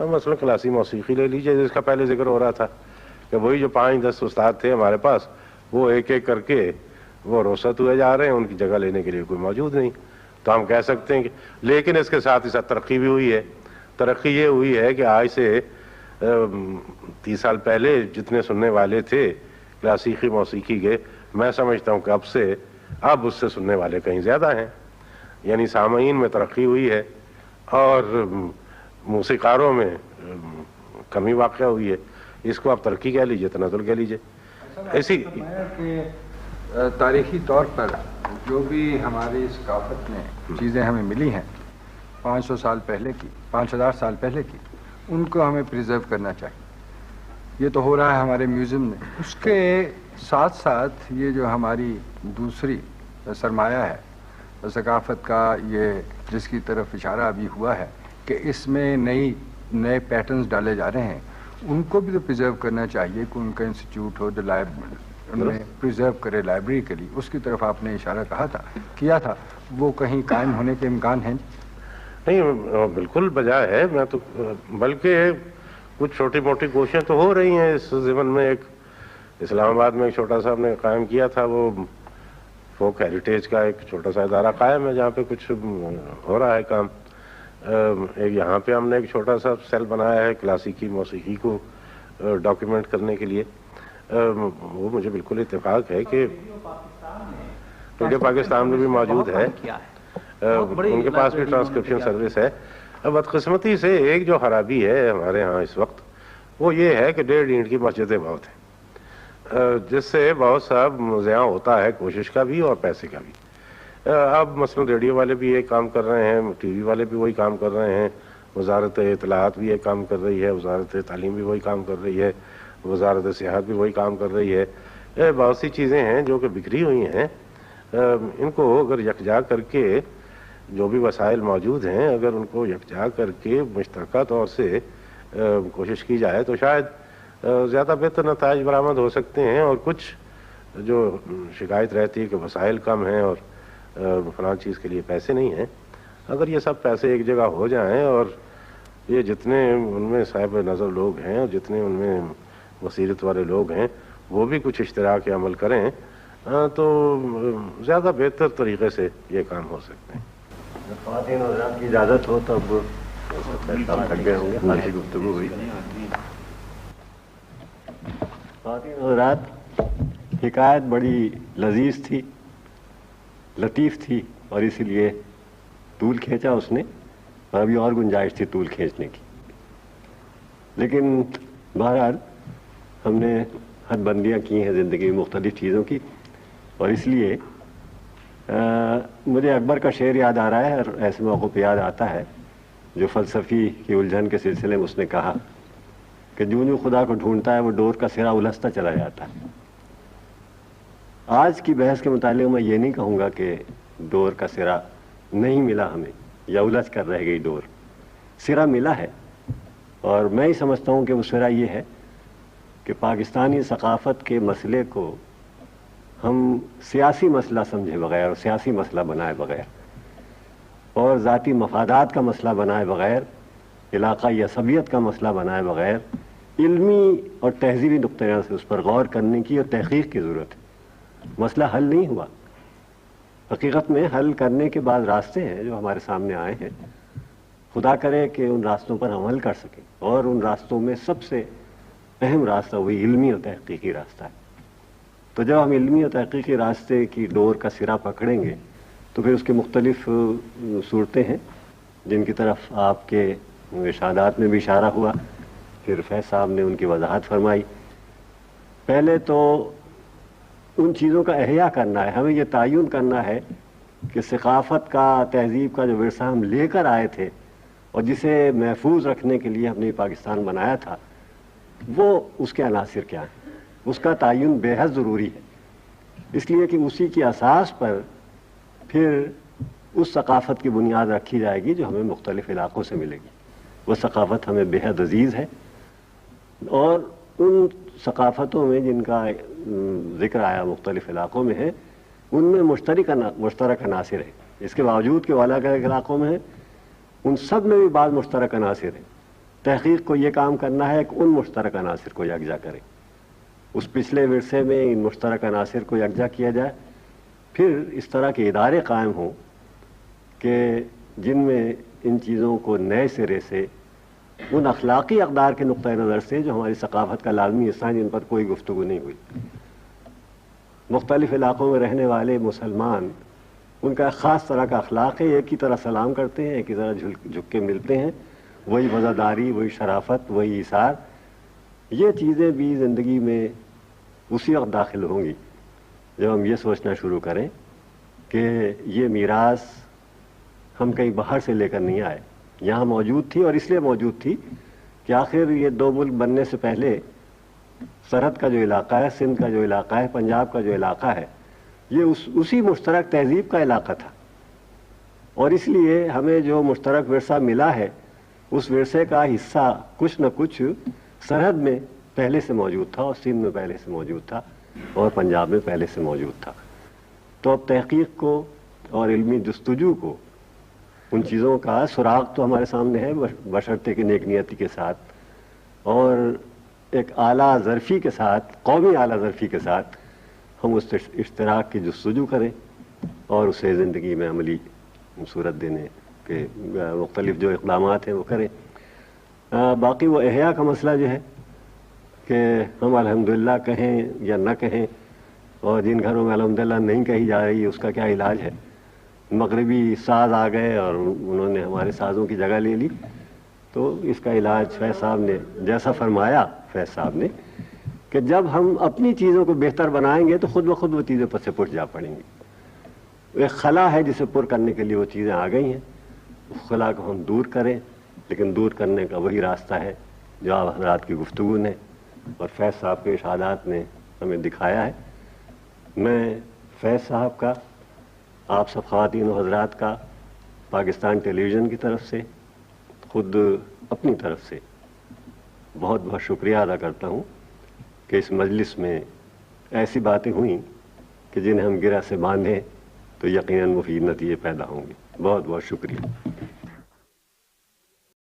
مثلا کلاسی موسیقی لے لیجئے جس کا پہلے ذکر ہو رہا تھا کہ وہی جو 5-10 استاد تھے ہمارے پاس، وہ ایک ایک کر کے وہ رخصت ہوئے جا رہے ہیں، ان کی جگہ لینے کے لیے کوئی موجود نہیں. تو ہم کہہ سکتے ہیں کہ لیکن اس کے ساتھ ہی ساتھ ترقی بھی ہوئی ہے. ترقی یہ ہوئی ہے کہ آج سے 30 سال پہلے جتنے سننے والے تھے کلاسیکی موسیقی کے، میں سمجھتا ہوں کہ اب اس سے سننے والے کہیں زیادہ ہیں. یعنی سامعین میں ترقی ہوئی ہے اور موسیقاروں میں کمی واقع ہوئی ہے. اس کو آپ ترقی کہہ لیجئے، تنزل کہہ لیجئے. ایسی تاریخی طور پر جو بھی ہماری ثقافت میں چیزیں ہمیں ملی ہیں 500 سال پہلے کی، 5000 سال پہلے کی، ان کو ہمیں پریزرو کرنا چاہیے. یہ تو ہو رہا ہے ہمارے میوزیم میں. اس کے ساتھ ساتھ یہ جو ہماری دوسری سرمایہ ہے ثقافت کا، یہ جس کی طرف اشارہ ابھی ہوا ہے کہ اس میں نئے پیٹرنز ڈالے جا رہے ہیں، ان کو بھی تو پریزرو کرنا چاہیے کہ ان کا انسٹیٹیوٹ ہو جو پریزرو کرے لائبریری کے لیے. اس کی طرف آپ نے اشارہ کیا تھا، وہ کہیں قائم ہونے کے امکان ہیں؟ نہیں، بالکل بجا ہے. میں تو بلکہ کچھ چھوٹی موٹی کوششیں تو ہو رہی ہیں اس ضمن میں. ایک اسلام آباد میں ایک چھوٹا سا ہم نے قائم کیا تھا، وہ فوک ہیریٹیج کا ایک چھوٹا سا ادارہ قائم ہے جہاں پہ کچھ ہو رہا ہے کام. ایک یہاں پہ ہم نے ایک چھوٹا سا سیل بنایا ہے کلاسیکی موسیقی کو ڈاکیومنٹ کرنے کے لیے. وہ مجھے بالکل اتفاق ہے کہ ریڈیو پاکستان میں بھی موجود ہے، ان کے پاس بھی ٹرانسکرپشن سروس ہے. بدقسمتی سے ایک جو خرابی ہے ہمارے ہاں اس وقت وہ یہ ہے کہ 1.5 اینٹ کی مسجدیں بہت ہیں، جس سے بہت سا ضیاع ہوتا ہے کوشش کا بھی اور پیسے کا بھی. اب مثلا ریڈیو والے بھی ایک کام کر رہے ہیں، ٹی وی والے بھی وہی کام کر رہے ہیں، وزارت اطلاعات بھی ایک کام کر رہی ہے، وزارت تعلیم بھی وہی کام کر رہی ہے، وزارت سیاحت بھی وہی کام کر رہی ہے. بہت سی چیزیں ہیں جو کہ بکھری ہوئی ہیں. ان کو اگر یکجا کر کے جو بھی وسائل موجود ہیں اگر ان کو یکجا کر کے مشترکہ طور سے کوشش کی جائے تو شاید زیادہ بہتر نتائج برآمد ہو سکتے ہیں. اور کچھ جو شکایت رہتی ہے کہ وسائل کم ہیں اور فلاں چیز کے لیے پیسے نہیں ہیں، اگر یہ سب پیسے ایک جگہ ہو جائیں اور یہ جتنے ان میں صاحب نظر لوگ ہیں اور جتنے ان میں بصیرت والے لوگ ہیں وہ بھی کچھ اشتراک عمل کریں تو زیادہ بہتر طریقے سے یہ کام ہو سکتے ہیں. خواتین اور حضرات کی اجازت ہو تو اب تھک گئے ہوں گے، خاصی گفتگو ہوئی. خواتین حضرات، حکایت بڑی لذیذ تھی، لطیف تھی، اور اسی لیے طول کھینچا اس نے، اور ابھی اور گنجائش تھی طول کھینچنے کی، لیکن بہرحال ہم نے حد بندیاں کی ہیں زندگی میں مختلف چیزوں کی، اور اس لیے مجھے اکبر کا شعر یاد آ رہا ہے، اور ایسے موقع پہ یاد آتا ہے جو فلسفی کی الجھن کے سلسلے میں اس نے کہا کہ جو خدا کو ڈھونڈتا ہے وہ ڈور کا سرا الجھتا چلا جاتا ہے۔ آج کی بحث کے متعلق میں یہ نہیں کہوں گا کہ ڈور کا سرا نہیں ملا ہمیں یا الجھ کر رہ گئی ڈور، سرا ملا ہے، اور میں ہی سمجھتا ہوں کہ وہ سرا یہ ہے کہ پاکستانی ثقافت کے مسئلے کو ہم سیاسی مسئلہ سمجھے بغیر اور سیاسی مسئلہ بنائے بغیر اور ذاتی مفادات کا مسئلہ بنائے بغیر، علاقائی عصبیت کا مسئلہ بنائے بغیر، علمی اور تہذیبی نقطۂ نظر سے اس پر غور کرنے کی اور تحقیق کی ضرورت ہے۔ مسئلہ حل نہیں ہوا، حقیقت میں حل کرنے کے بعد راستے ہیں جو ہمارے سامنے آئے ہیں، خدا کرے کہ ان راستوں پر ہم عمل کر سکیں، اور ان راستوں میں سب سے اہم راستہ وہی علمی اور تحقیقی راستہ ہے۔ تو جب ہم علمی اور تحقیقی راستے کی ڈور کا سرا پکڑیں گے تو پھر اس کے مختلف صورتیں ہیں جن کی طرف آپ کے ارشادات میں بھی اشارہ ہوا، پھر فیض صاحب نے ان کی وضاحت فرمائی۔ پہلے تو ان چیزوں کا احیاء کرنا ہے، ہمیں یہ تعین کرنا ہے کہ ثقافت کا، تہذیب کا جو ورثہ ہم لے کر آئے تھے اور جسے محفوظ رکھنے کے لیے ہم نے پاکستان بنایا تھا، وہ اس کے عناصر کیا ہیں، اس کا تعین بے حد ضروری ہے، اس لیے کہ اسی کی اساس پر پھر اس ثقافت کی بنیاد رکھی جائے گی جو ہمیں مختلف علاقوں سے ملے گی۔ وہ ثقافت ہمیں بے حد عزیز ہے، اور ان ثقافتوں میں جن کا ذکر آیا مختلف علاقوں میں ہے، ان میں مشترک عناصر ہیں، اس کے باوجود کہ وہ الگ الگ علاقوں میں ہیں، ان سب میں بھی بعض مشترک عناصر ہیں۔ تحقیق کو یہ کام کرنا ہے کہ ان مشترک عناصر کو یکجا کرے، اس پچھلے ورثے میں ان مشترک عناصر کو یکجا کیا جائے، پھر اس طرح کے ادارے قائم ہوں کہ جن میں ان چیزوں کو نئے سرے سے ان اخلاقی اقدار کے نقطۂ نظر سے جو ہماری ثقافت کا لازمی حصہ ہیں، جن پر کوئی گفتگو نہیں ہوئی۔ مختلف علاقوں میں رہنے والے مسلمان، ان کا خاص طرح کا اخلاق ہے، ایک ہی طرح سلام کرتے ہیں، ایک ہی طرح جھک کے ملتے ہیں، وہی وزاداری، وہی شرافت، وہی ایثار، یہ چیزیں بھی زندگی میں اسی وقت داخل ہوں گی جب ہم یہ سوچنا شروع کریں کہ یہ میراث ہم کہیں باہر سے لے کر نہیں آئے، یہاں موجود تھی، اور اس لیے موجود تھی کہ آخر یہ دو ملک بننے سے پہلے سرحد کا جو علاقہ ہے، سندھ کا جو علاقہ ہے، پنجاب کا جو علاقہ ہے، یہ اسی مشترک تہذیب کا علاقہ تھا، اور اس لیے ہمیں جو مشترک ورثہ ملا ہے اس ورثے کا حصہ کچھ نہ کچھ سرحد میں پہلے سے موجود تھا، اور سندھ میں پہلے سے موجود تھا، اور پنجاب میں پہلے سے موجود تھا۔ تو اب تحقیق کو اور علمی جستجو کو ان چیزوں کا سراغ تو ہمارے سامنے ہے، بشرطے کی نیک نیتی کے ساتھ اور ایک اعلیٰ ظرفی کے ساتھ، قومی اعلیٰ ظرفی کے ساتھ ہم اس اشتراک کی جستجو کریں اور اسے زندگی میں عملی صورت دینے کے مختلف جو اقدامات ہیں وہ کریں۔ باقی وہ احیاء کا مسئلہ جو ہے کہ ہم الحمدللہ کہیں یا نہ کہیں، اور جن گھروں میں الحمدللہ نہیں کہی جا رہی اس کا کیا علاج ہے؟ مغربی ساز آ گئے اور انہوں نے ہمارے سازوں کی جگہ لے لی، تو اس کا علاج فیض صاحب نے جیسا فرمایا، فیض صاحب نے، کہ جب ہم اپنی چیزوں کو بہتر بنائیں گے تو خود بخود وہ چیزیں پس سے پٹ جا پڑیں گی۔ ایک خلا ہے جسے پر کرنے کے لیے وہ چیزیں آ گئی ہیں، اس خلا کو ہم دور کریں، لیکن دور کرنے کا وہی راستہ ہے جو آپ حضرات کی گفتگو نے اور فیض صاحب کے ارشادات نے ہمیں دکھایا ہے۔ میں فیض صاحب کا، آپ سب خواتین و حضرات کا، پاکستان ٹیلی ویژن کی طرف سے، خود اپنی طرف سے بہت بہت شکریہ ادا کرتا ہوں کہ اس مجلس میں ایسی باتیں ہوئیں کہ جنہیں ہم گرہ سے باندھیں تو یقیناً مفید نتیجے پیدا ہوں گے۔ بہت بہت شکریہ۔